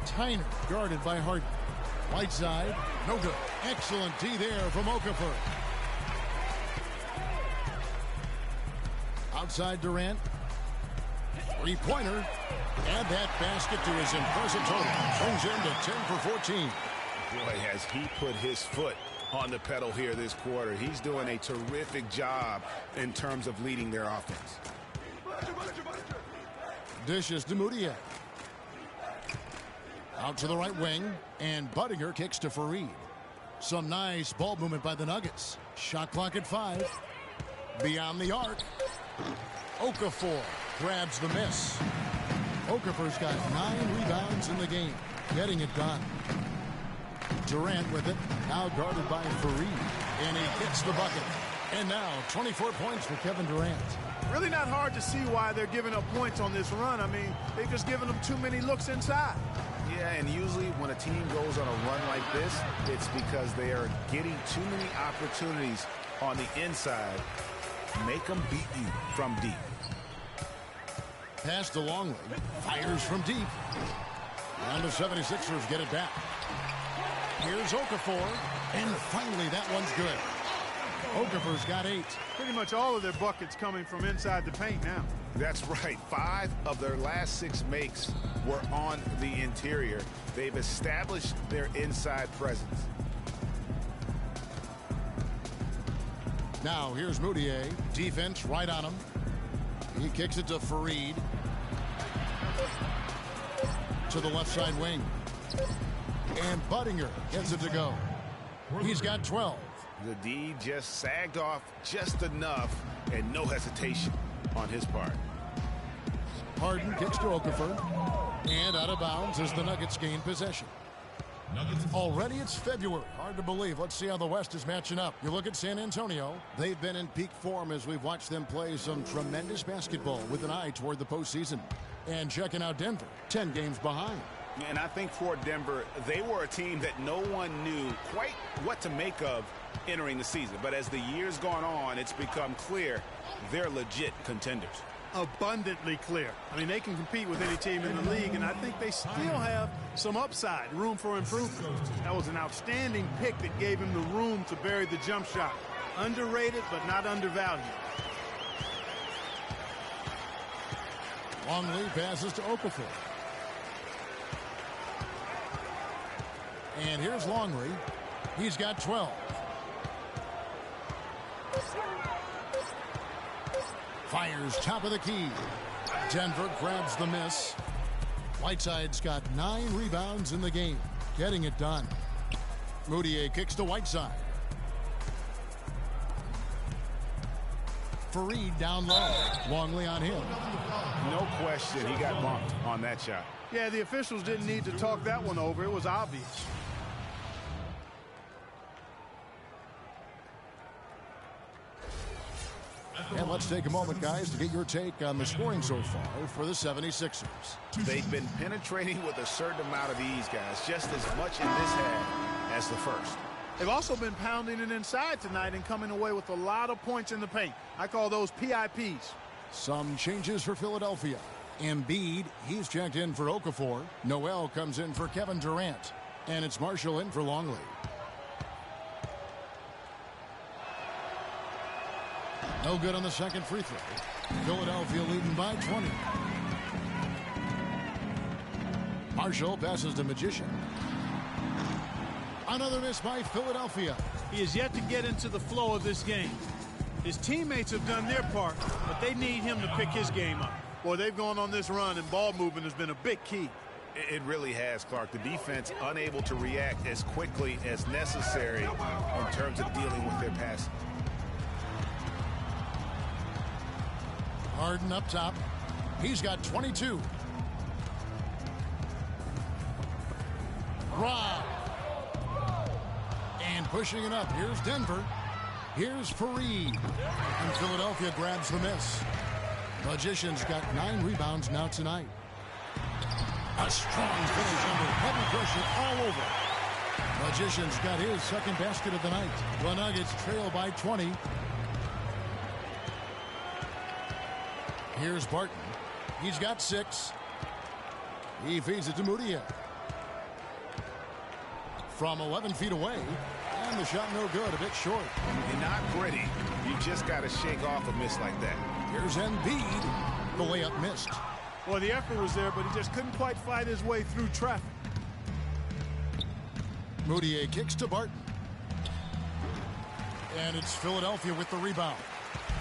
Tyner guarded by Harden. Right side, no good. Excellent D there from Okafor. Outside Durant. Three-pointer. Add that basket to his impressive total. Brings him to 10 for 14. Boy, has he put his foot on the pedal here this quarter. He's doing a terrific job in terms of leading their offense. Dishes to Mudiay. Out to the right wing, and Budinger kicks to Fareed. Some nice ball movement by the Nuggets. Shot clock at 5. Beyond the arc. Okafor grabs the miss. Okafor's got 9 rebounds in the game, getting it done. Durant with it, now guarded by Fareed, and he gets the bucket. And now 24 points for Kevin Durant. Really not hard to see why they're giving up points on this run. I mean, they've just given them too many looks inside. Yeah, and usually when a team goes on a run like this, it's because they are getting too many opportunities on the inside. Make them beat you from deep. Pass to Longley. Fires from deep. And the 76ers get it back. Here's Okafor. And finally, that one's good. Okafor's got 8. Pretty much all of their buckets coming from inside the paint now. That's right. 5 of their last 6 makes were on the interior. They've established their inside presence. Now here's Mudiay. Defense right on him. He kicks it to Fareed. To the left side wing. And Budinger gets it to go. He's got 12. The D just sagged off just enough, and no hesitation on his part. Harden kicks to Okafor. And out of bounds as the Nuggets gain possession. Already it's February. Hard to believe. Let's see how the West is matching up. You look at San Antonio. They've been in peak form as we've watched them play some tremendous basketball with an eye toward the postseason. And checking out Denver, 10 games behind. And I think for Denver, they were a team that no one knew quite what to make of entering the season. But as the years gone on, it's become clear they're legit contenders. Abundantly clear. I mean, they can compete with any team in the league, and I think they still have some upside, room for improvement. That was an outstanding pick that gave him the room to bury the jump shot. Underrated, but not undervalued. Longley passes to Okafor. And here's Longley. He's got 12. Fires top of the key. Denver grabs the miss. Whiteside's got 9 rebounds in the game, getting it done. Mudiay kicks to Whiteside. Fareed down low. Longley on him. No question he got bumped on that shot. Yeah, the officials didn't need to talk that one over. It was obvious. And let's take a moment, guys, to get your take on the scoring so far for the 76ers. They've been penetrating with a certain amount of ease, guys, just as much in this half as the first. They've also been pounding it inside tonight and coming away with a lot of points in the paint. I call those PIPs. Some changes for Philadelphia. Embiid, he's checked in for Okafor. Noel comes in for Kevin Durant. And it's Marshall in for Longley. No good on the second free throw. Philadelphia leading by 20. Marshall passes to Magician. Another miss by Philadelphia. He is yet to get into the flow of this game. His teammates have done their part, but they need him to pick his game up. Boy, they've gone on this run, and ball movement has been a big key. It really has, Clark. The defense unable to react as quickly as necessary in terms of dealing with their passing. Harden up top. He's got 22. Rob. And pushing it up. Here's Denver. Here's Fareed. And Philadelphia grabs the miss. Magician's got 9 rebounds now tonight. A strong finish under heavy pressure all over. Magician's got his second basket of the night. The Nuggets trail by 20. Here's Barton. He's got 6. He feeds it to Moutier. From 11 feet away. And the shot no good, a bit short. You're not gritty. You just got to shake off a miss like that. Here's Embiid. The layup missed. Well, the effort was there, but he just couldn't quite fight his way through traffic. Moutier kicks to Barton. And it's Philadelphia with the rebound.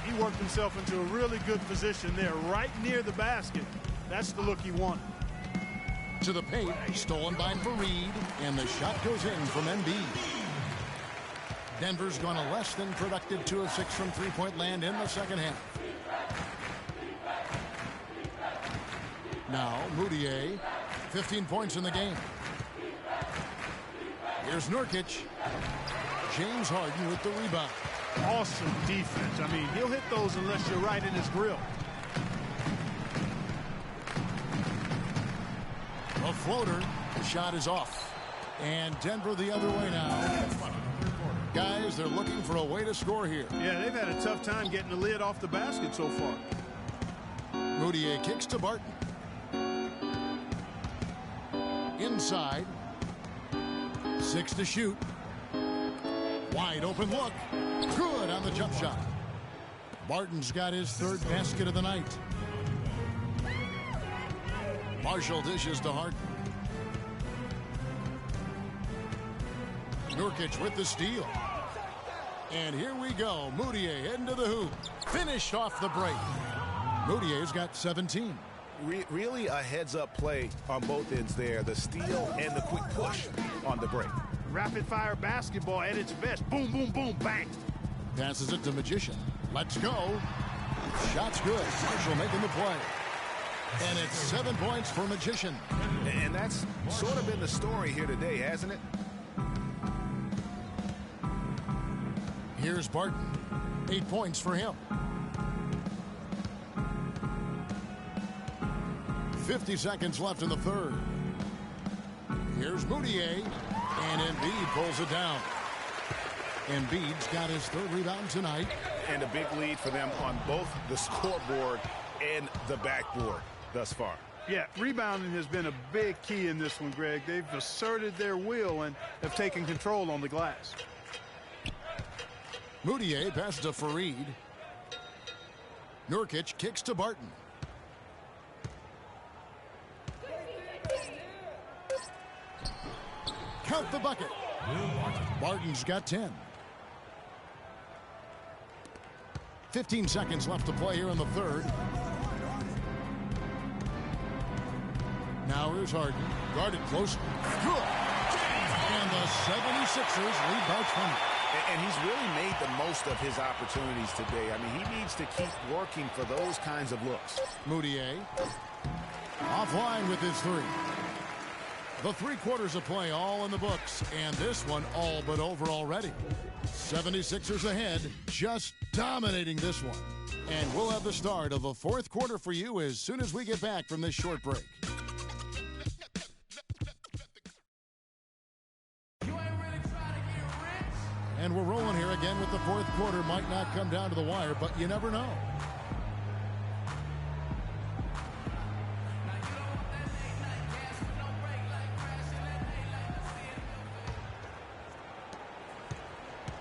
He worked himself into a really good position there, right near the basket. That's the look he wanted. To the paint, stolen by Fareed, and the shot goes in from Embiid. Denver's gone a less than productive 2 of 6 from three-point land in the second half. Now, Moutier, 15 points in the game. Here's Nurkic. James Harden with the rebound. Awesome defense. I mean, he'll hit those unless you're right in his grill. A floater. The shot is off. And Denver the other way now. Guys, they're looking for a way to score here. Yeah, they've had a tough time getting the lid off the basket so far. Moutier kicks to Barton. Inside. 6 to shoot. Wide open look. Good on the jump shot. Barton's got his 3rd basket of the night. Marshall dishes to Harden. Nurkic with the steal. And here we go. Moutier into the hoop. Finished off the break. Moutier's got 17. Really a heads-up play on both ends there. The steal and the quick push on the break. Rapid-fire basketball at its best. Boom, boom, boom, bang. Passes it to Magician. Let's go. Shot's good. Marshall making the play. And it's 7 points for Magician. And that's sort of been the story here today, hasn't it? Here's Barton. 8 points for him. 50 seconds left in the third. Here's Moutier. And Embiid pulls it down. Embiid's got his 3rd rebound tonight. And a big lead for them on both the scoreboard and the backboard thus far. Yeah, rebounding has been a big key in this one, Greg. They've asserted their will and have taken control on the glass. Moutier passes to Fareed. Nurkic kicks to Barton. Count the bucket. Barton's got 10. 15 seconds left to play here in the third. Now here's Harden. Guarded close. Good. And the 76ers lead by 20. And he's really made the most of his opportunities today. I mean, he needs to keep working for those kinds of looks. Moutier offline with his 3. The 3 quarters of play all in the books, and this one all but over already. 76ers ahead, just dominating this one. And we'll have the start of the 4th quarter for you as soon as we get back from this short break. And we're rolling here again with the 4th quarter. Might not come down to the wire, but you never know.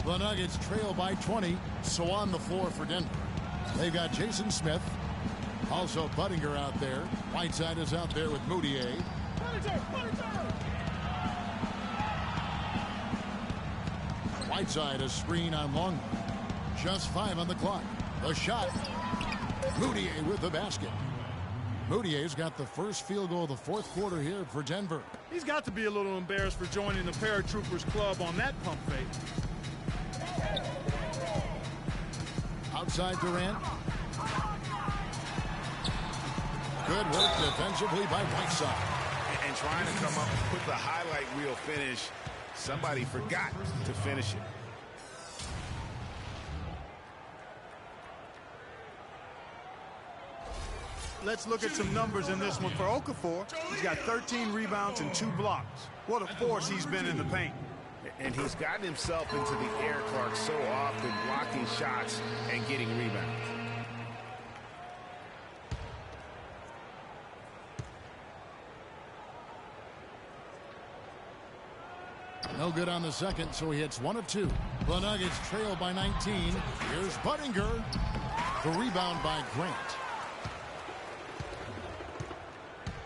The Nuggets trail by 20. So on the floor for Denver, they've got Jason Smith. Also Budinger out there. Whiteside is out there with Moutier. Whiteside a screen on Longley. Just 5 on the clock. The shot. Moutier with the basket. Moutier's got the first field goal of the fourth quarter here for Denver. He's got to be a little embarrassed for joining the Paratroopers Club on that pump fake. Outside Durant. Good work defensively by Whiteside. And trying to come up with the highlight reel finish. Somebody forgot to finish it. Let's look at some numbers in this one for Okafor. He's got 13 rebounds and 2 blocks. What a force he's been in the paint. And he's gotten himself into the air, Clark, so often, blocking shots and getting rebounds. No good on the second, so he hits 1 of 2. The Nuggets trail by 19. Here's Budinger. The rebound by Grant.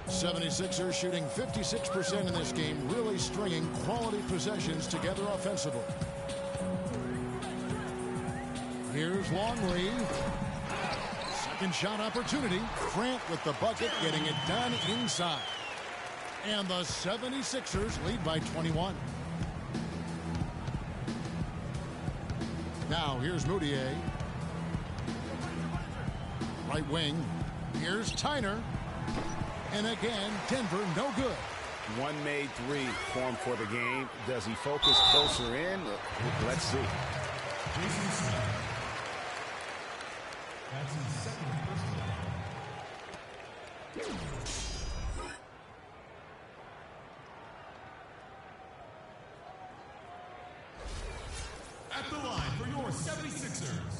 76ers shooting 56% in this game, really stringing quality possessions together offensively. Here's Longley. Second shot opportunity. Grant with the bucket, getting it done inside. And the 76ers lead by 21. Now here's Moutier. Right wing. Here's Tyner. And again, Denver no good. One made 3 form for the game. Does he focus closer in? Let's see. That's his second personal. At the line for your 76ers,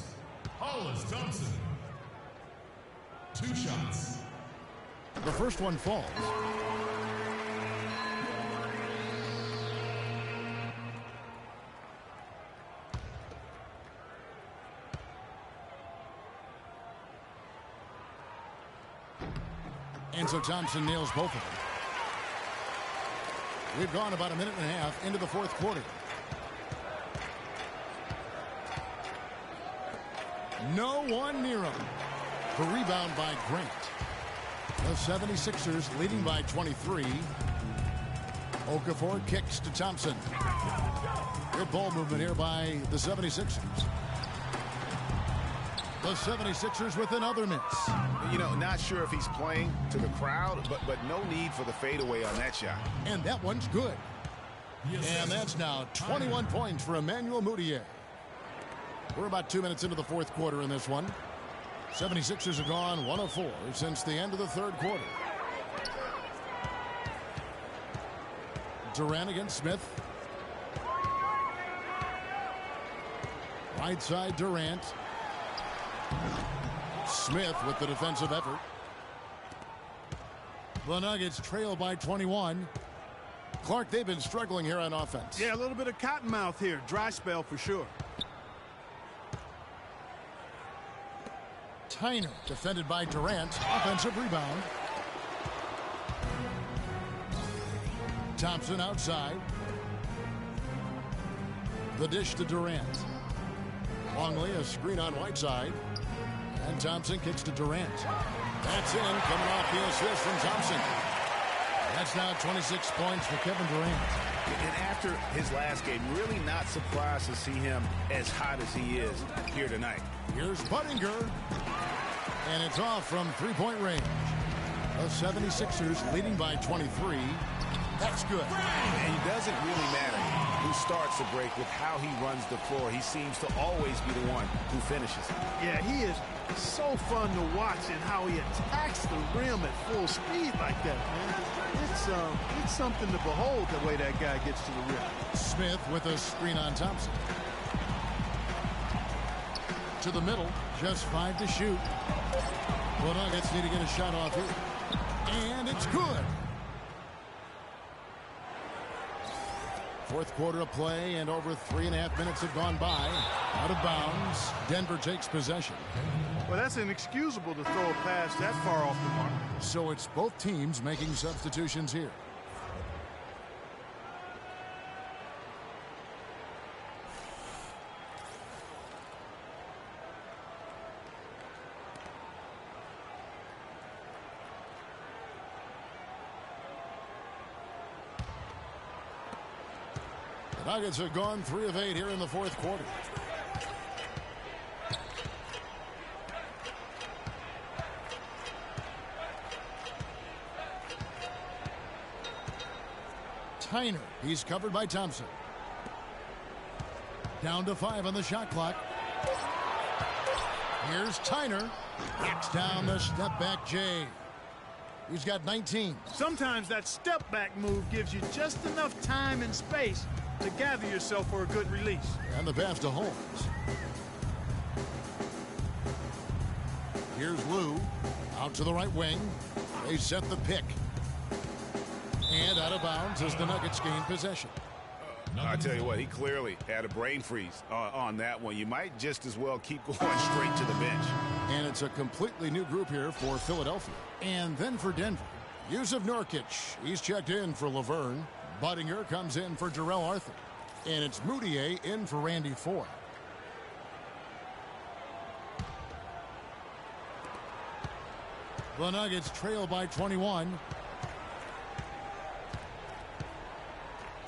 Hollis Thompson. 2 shots. The first one falls. And so Thompson nails both of them. We've gone about a minute and a half into the fourth quarter. No one near him. The rebound by Grant. The 76ers leading by 23. Okafor kicks to Thompson. Good ball movement here by the 76ers. The 76ers with another miss. You know, not sure if he's playing to the crowd, but no need for the fadeaway on that shot. And that one's good. And that's now 21 points for Emmanuel Moutier. We're about 2 minutes into the fourth quarter in this one. 76ers have gone 1 of 4 since the end of the third quarter. Durant against Smith. Right side Durant. Smith with the defensive effort. The Nuggets trail by 21. Clark, they've been struggling here on offense. Yeah, a little bit of cottonmouth here. Dry spell for sure. Tyner defended by Durant. Offensive rebound. Thompson outside. The dish to Durant. Longley, a screen on Whiteside. And Thompson kicks to Durant. That's in, coming off the assist from Thompson. That's now 26 points for Kevin Durant. And after his last game, really not surprised to see him as hot as he is here tonight. Here's Budinger. And it's off from three-point range. The 76ers leading by 23. That's good. And it doesn't really matter who starts the break with how he runs the floor. He seems to always be the one who finishes. Yeah, he is so fun to watch in how he attacks the rim at full speed like that, man. It's something to behold the way that guy gets to the rim. Smith with a screen on Thompson. To the middle, just 5 to shoot. The Nuggets need to get a shot off here. And it's good. Fourth quarter of play, and over 3.5 minutes have gone by. Out of bounds. Denver takes possession. Well, that's inexcusable to throw a pass that far off the mark. So it's both teams making substitutions here. The Nuggets have gone 3 of 8 here in the fourth quarter. Tyner, he's covered by Thompson. Down to 5 on the shot clock. Here's Tyner. Gets down the step back Jay. He's got 19. Sometimes that step back move gives you just enough time and space to gather yourself for a good release. And the pass to Holmes. Here's Lou. Out to the right wing. They set the pick. And out of bounds as the Nuggets gain possession. I tell you what, he clearly had a brain freeze on that one. You might just as well keep going straight to the bench. And it's a completely new group here for Philadelphia. And then for Denver, Yusuf Nurkic. He's checked in for Laverne. Budinger comes in for Jarrell Arthur. And it's Moutier in for Randy Ford. The Nuggets trail by 21.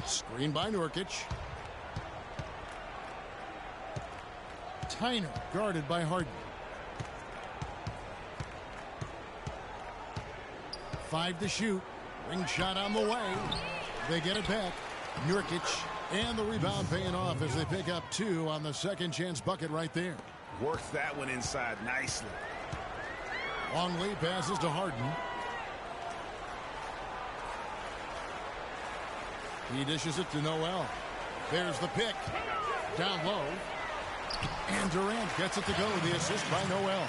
Screen by Nurkic. Tyner guarded by Harden. 5 to shoot. Ring shot on the way. They get it back. Nurkic, and the rebound paying off as they pick up 2 on the second chance bucket right there. Works that one inside nicely. Longley passes to Harden. He dishes it to Noel. There's the pick. Down low. And Durant gets it to go. The assist by Noel.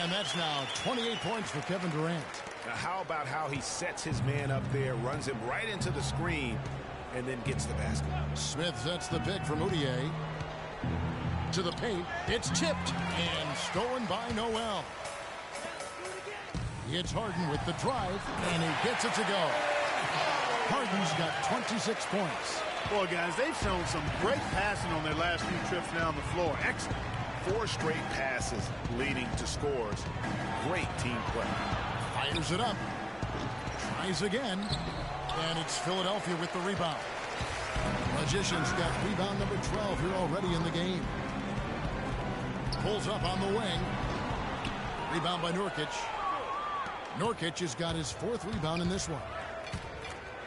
And that's now 28 points for Kevin Durant. Now how about how he sets his man up there, runs him right into the screen, and then gets the basket. Smith sets the pick for Moutier. To the paint. It's tipped and stolen by Noel. It's Harden with the drive, and he gets it to go. Harden's got 26 points. Boy, guys, they've shown some great passing on their last few trips down the floor. Excellent. 4 straight passes leading to scores. Great team play. Fires it up. Tries again. And it's Philadelphia with the rebound. Magician's got rebound number 12 here already in the game. Pulls up on the wing. Rebound by Nurkic. Nurkic has got his 4th rebound in this one.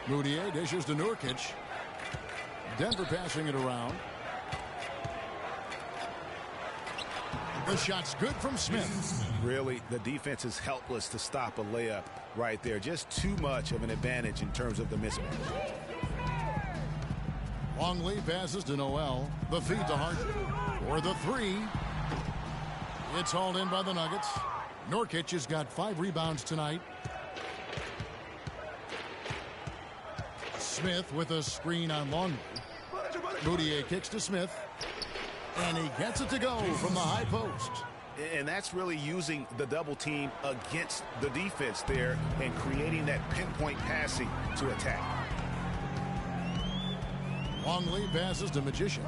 Moutier dishes to Nurkic. Denver passing it around. The shot's good from Smith. Really, the defense is helpless to stop a layup right there. Just too much of an advantage in terms of the mismatch. Longley passes to Noel. The feed to Harden. For the 3. It's hauled in by the Nuggets. Nurkic has got 5 rebounds tonight. Smith with a screen on Longley. Moutier kicks to Smith. And he gets it to go from the high post. And that's really using the double team against the defense there and creating that pinpoint passing to attack. Longley passes to Magician.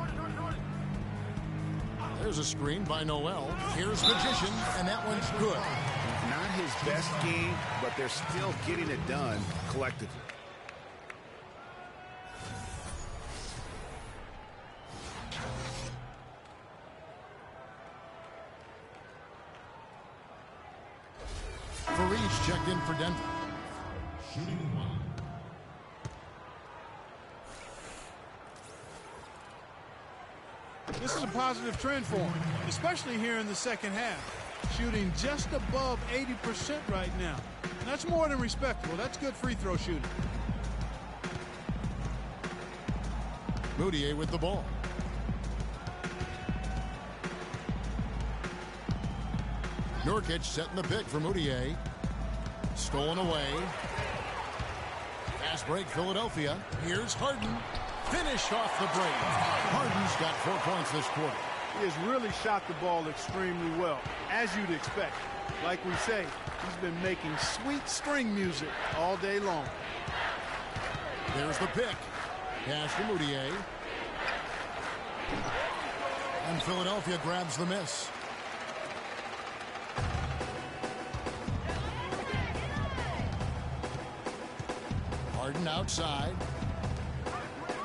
There's a screen by Noel. Here's Magician, and that one's good. Not his best game, but they're still getting it done collectively. Fareed checked in for Denver. This is a positive trend for him, especially here in the second half. Shooting just above 80% right now. And that's more than respectable. That's good free throw shooting. Moutier with the ball. Nurkic setting the pick for Moutier. Stolen away. Fast break Philadelphia. Here's Harden. finish off the break. Harden's got 4 points this quarter. He has really shot the ball extremely well, as you'd expect. Like we say, he's been making sweet string music all day long. There's the pick. Pass to Moutier. And Philadelphia grabs the miss. Harden outside.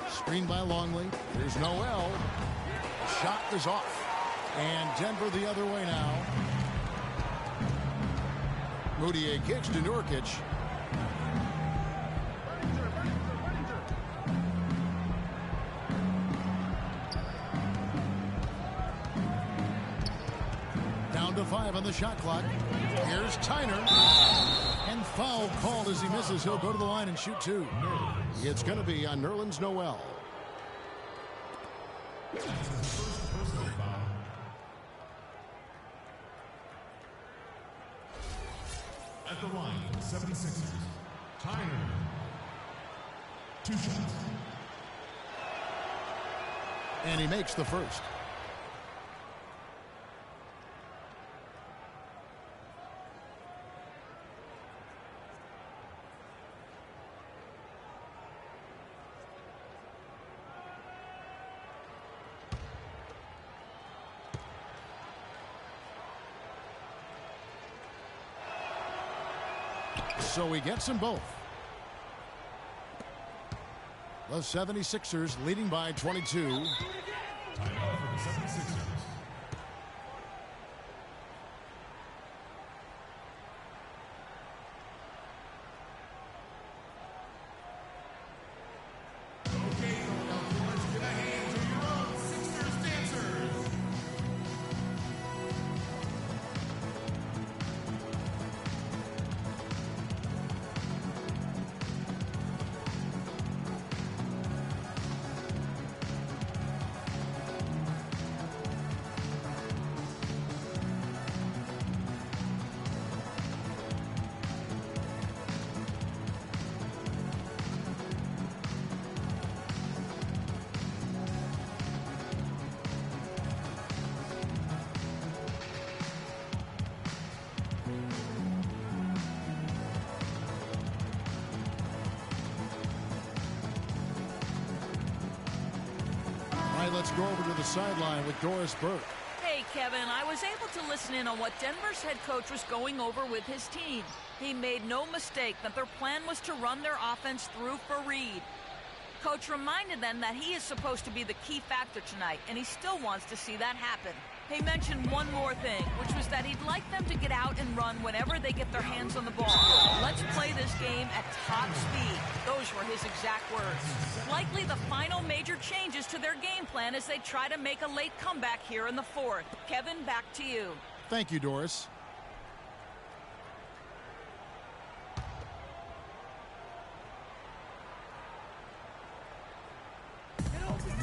Screened by Longley. Here's Noel. Shot is off. And Denver the other way now. Moutier kicks to Nurkic. Down to 5 on the shot clock. Here's Tyner. And foul called as he misses. He'll go to the line and shoot 2. It's going to be on Nerlens Noel. At the line, 76ers. Tyner. 2 shots. And he makes the first. So he gets them both. The 76ers leading by 22. Timeout for the 76ers. Okay, let's get a hand to your own Sixers dancers. Let's go over to the sideline with Doris Burke. Hey, Kevin, I was able to listen in on what Denver's head coach was going over with his team. He made no mistake that their plan was to run their offense through Fareed. Coach reminded them that he is supposed to be the key factor tonight, and he still wants to see that happen. He mentioned one more thing, which was that he'd like them to get out and run whenever they get their hands on the ball. Let's play this game at top speed. Those were his exact words. Likely the final major changes to their game plan as they try to make a late comeback here in the fourth. Kevin, back to you. Thank you, Doris.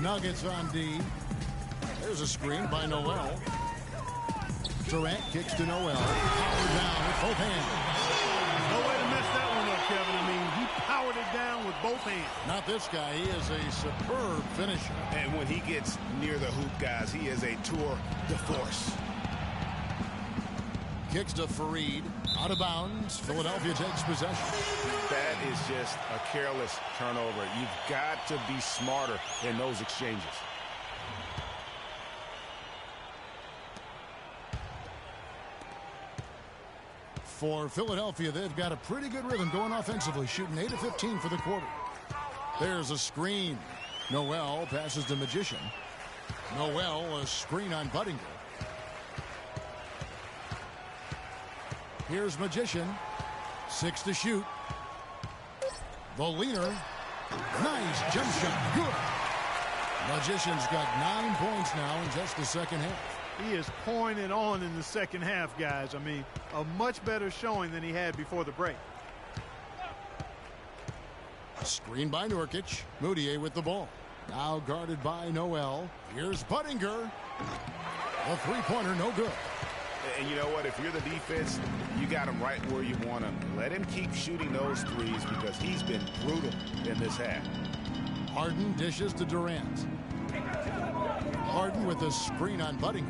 Nuggets on D. There's a screen by Noel. Durant kicks to Noel. Power down with both hands. No way to mess that one up, Kevin. I mean, he powered it down with both hands. Not this guy. He is a superb finisher. And when he gets near the hoop, guys, he is a tour de force. Kicks to Fareed. Out of bounds. Philadelphia takes possession. That is just a careless turnover. You've got to be smarter in those exchanges. For Philadelphia, they've got a pretty good rhythm going offensively, shooting 8 of 15 for the quarter. There's a screen. Noel passes to Magician. Noel, a screen on Budinger. Here's Magician. 6 to shoot. The leaner. Nice jump shot. Good. Magician's got 9 points now in just the second half. He is pouring it on in the second half, guys. I mean, a much better showing than he had before the break. Screen by Nurkic. Moutier with the ball. Now guarded by Noel. Here's Budinger. A three-pointer, no good. And you know what? If you're the defense, you got him right where you want him. Let him keep shooting those threes because he's been brutal in this half. Harden dishes to Durant. Harden with a screen on Budinger.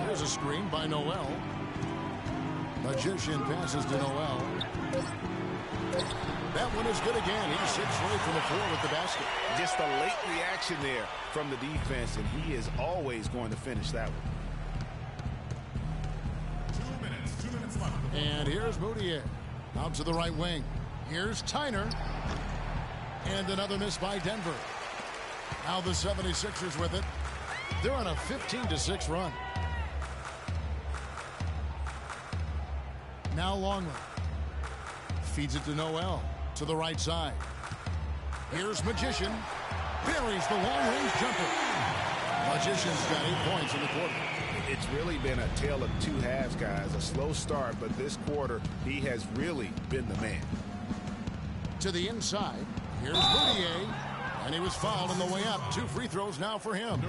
There's a screen by Noel. Magician passes to Noel. That one is good again. He's 6 away from the floor with the basket. Just a late reaction there from the defense, and he is always going to finish that one. 2 minutes left. And here's Moutier. Out to the right wing. Here's Tyner. And another miss by Denver. Now the 76ers with it. They're on a 15-6 run. Now Longley. Feeds it to Noel. To the right side. Here's Magician. Buries the long-range jumper. Magician's got 8 points in the quarter. It's really been a tale of two halves, guys. A slow start, but this quarter, he has really been the man. To the inside. Here's Moutier. And he was fouled on the way up. 2 free throws now for him.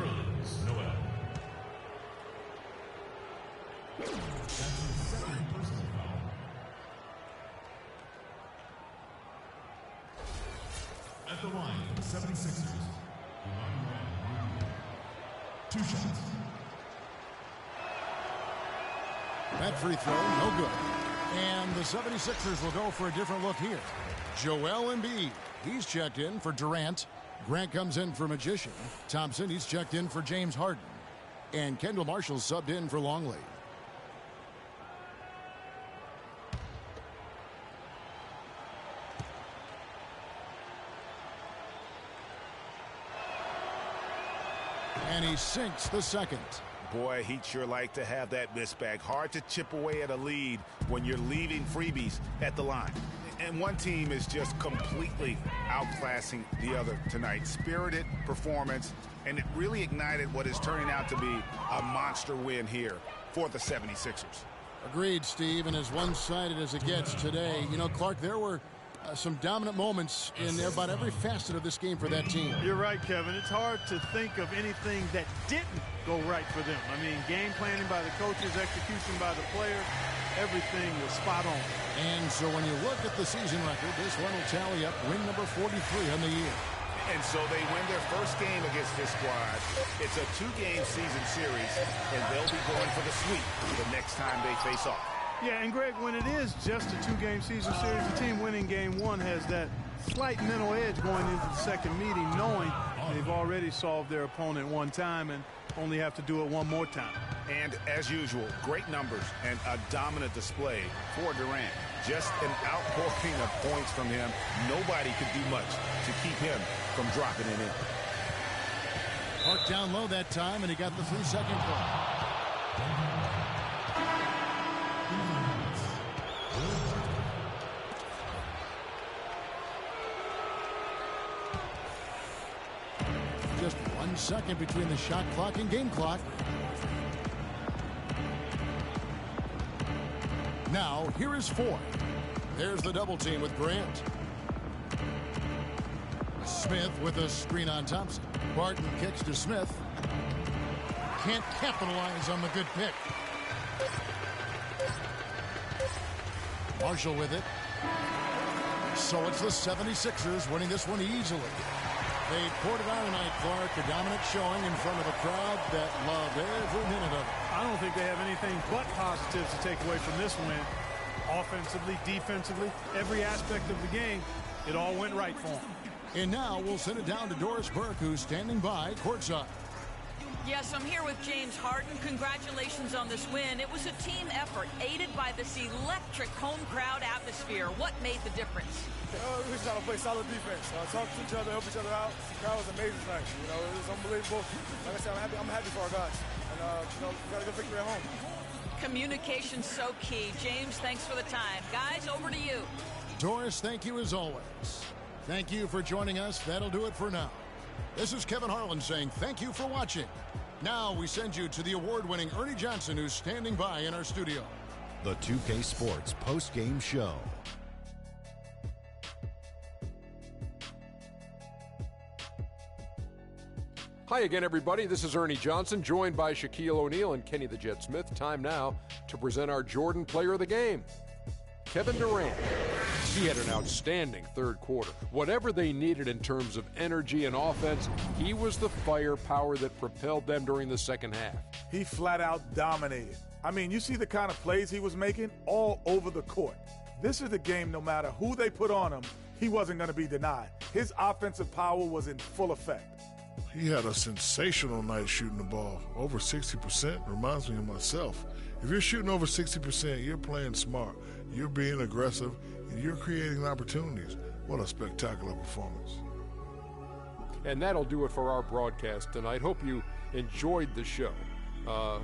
At the line, 76ers. 2 shots. That free throw, no good. And the 76ers will go for a different look here. Joel Embiid, he's checked in for Durant. Grant comes in for Magician. Thompson, he's checked in for James Harden. And Kendall Marshall subbed in for Longley. And he sinks the second. Boy, he'd sure like to have that miss back. Hard to chip away at a lead when you're leaving freebies at the line. And one team is just completely outclassing the other tonight. Spirited performance, and it really ignited what is turning out to be a monster win here for the 76ers. Agreed, Steve, and as one-sided as it gets today, you know, Clark, there were some dominant moments in about every facet of this game for that team. You're right, Kevin. It's hard to think of anything that didn't go right for them. I mean, game planning by the coaches, execution by the players, everything was spot on. And so when you look at the season record, this one will tally up win number 43 on the year. And so they win their first game against this squad. It's a 2-game season series, and they'll be going for the sweep the next time they face off. Yeah, and Greg, when it is just a 2-game season series, the team winning game 1 has that slight mental edge going into the second meeting, knowing they've already solved their opponent one time and only have to do it one more time. And as usual, great numbers and a dominant display for Durant. Just an outpouring of points from him. Nobody could do much to keep him from dropping it in. Park down low that time, and he got the 3-second call. Just 1 second between the shot clock and game clock. Now, here is Ford. There's the double team with Grant. Smith with a screen on Thompson. Barton kicks to Smith. Can't capitalize on the good pick. Marshall with it. So it's the 76ers winning this one easily. They poured it out tonight, Clark. A dominant showing in front of a crowd that loved every minute of it. I don't think they have anything but positives to take away from this win. Offensively, defensively, every aspect of the game, it all went right for them. And now we'll send it down to Doris Burke, who's standing by courtside. Yes, I'm here with James Harden. Congratulations on this win. It was a team effort, aided by this electric home crowd atmosphere. What made the difference? We just trying to play solid defense. Talk to each other, help each other out. The crowd was amazing tonight. You know, it was unbelievable. Like I said, I'm happy for our guys. And, you know, we got a good victory at home. Communication's so key. James, thanks for the time. Guys, over to you. Doris, thank you as always. Thank you for joining us. That'll do it for now. This is Kevin Harlan saying thank you for watching. Now we send you to the award-winning Ernie Johnson, who's standing by in our studio. The 2K Sports post-game show. Hi again, everybody. This is Ernie Johnson, joined by Shaquille O'Neal and Kenny the Jet Smith. Time now to present our Jordan Player of the Game, Kevin Durant. He had an outstanding third quarter. Whatever they needed in terms of energy and offense, he was the firepower that propelled them during the second half. He flat out dominated. I mean, you see the kind of plays he was making all over the court. This is the game, no matter who they put on him, he wasn't going to be denied. His offensive power was in full effect. He had a sensational night shooting the ball. Over 60% reminds me of myself. If you're shooting over 60%, you're playing smart, you're being aggressive, and you're creating opportunities. What a spectacular performance. And that'll do it for our broadcast tonight. Hope you enjoyed the show.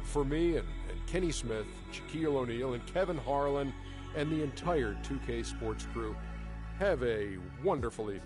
For me and Kenny Smith, Shaquille O'Neal, and Kevin Harlan, and the entire 2K Sports crew, have a wonderful evening.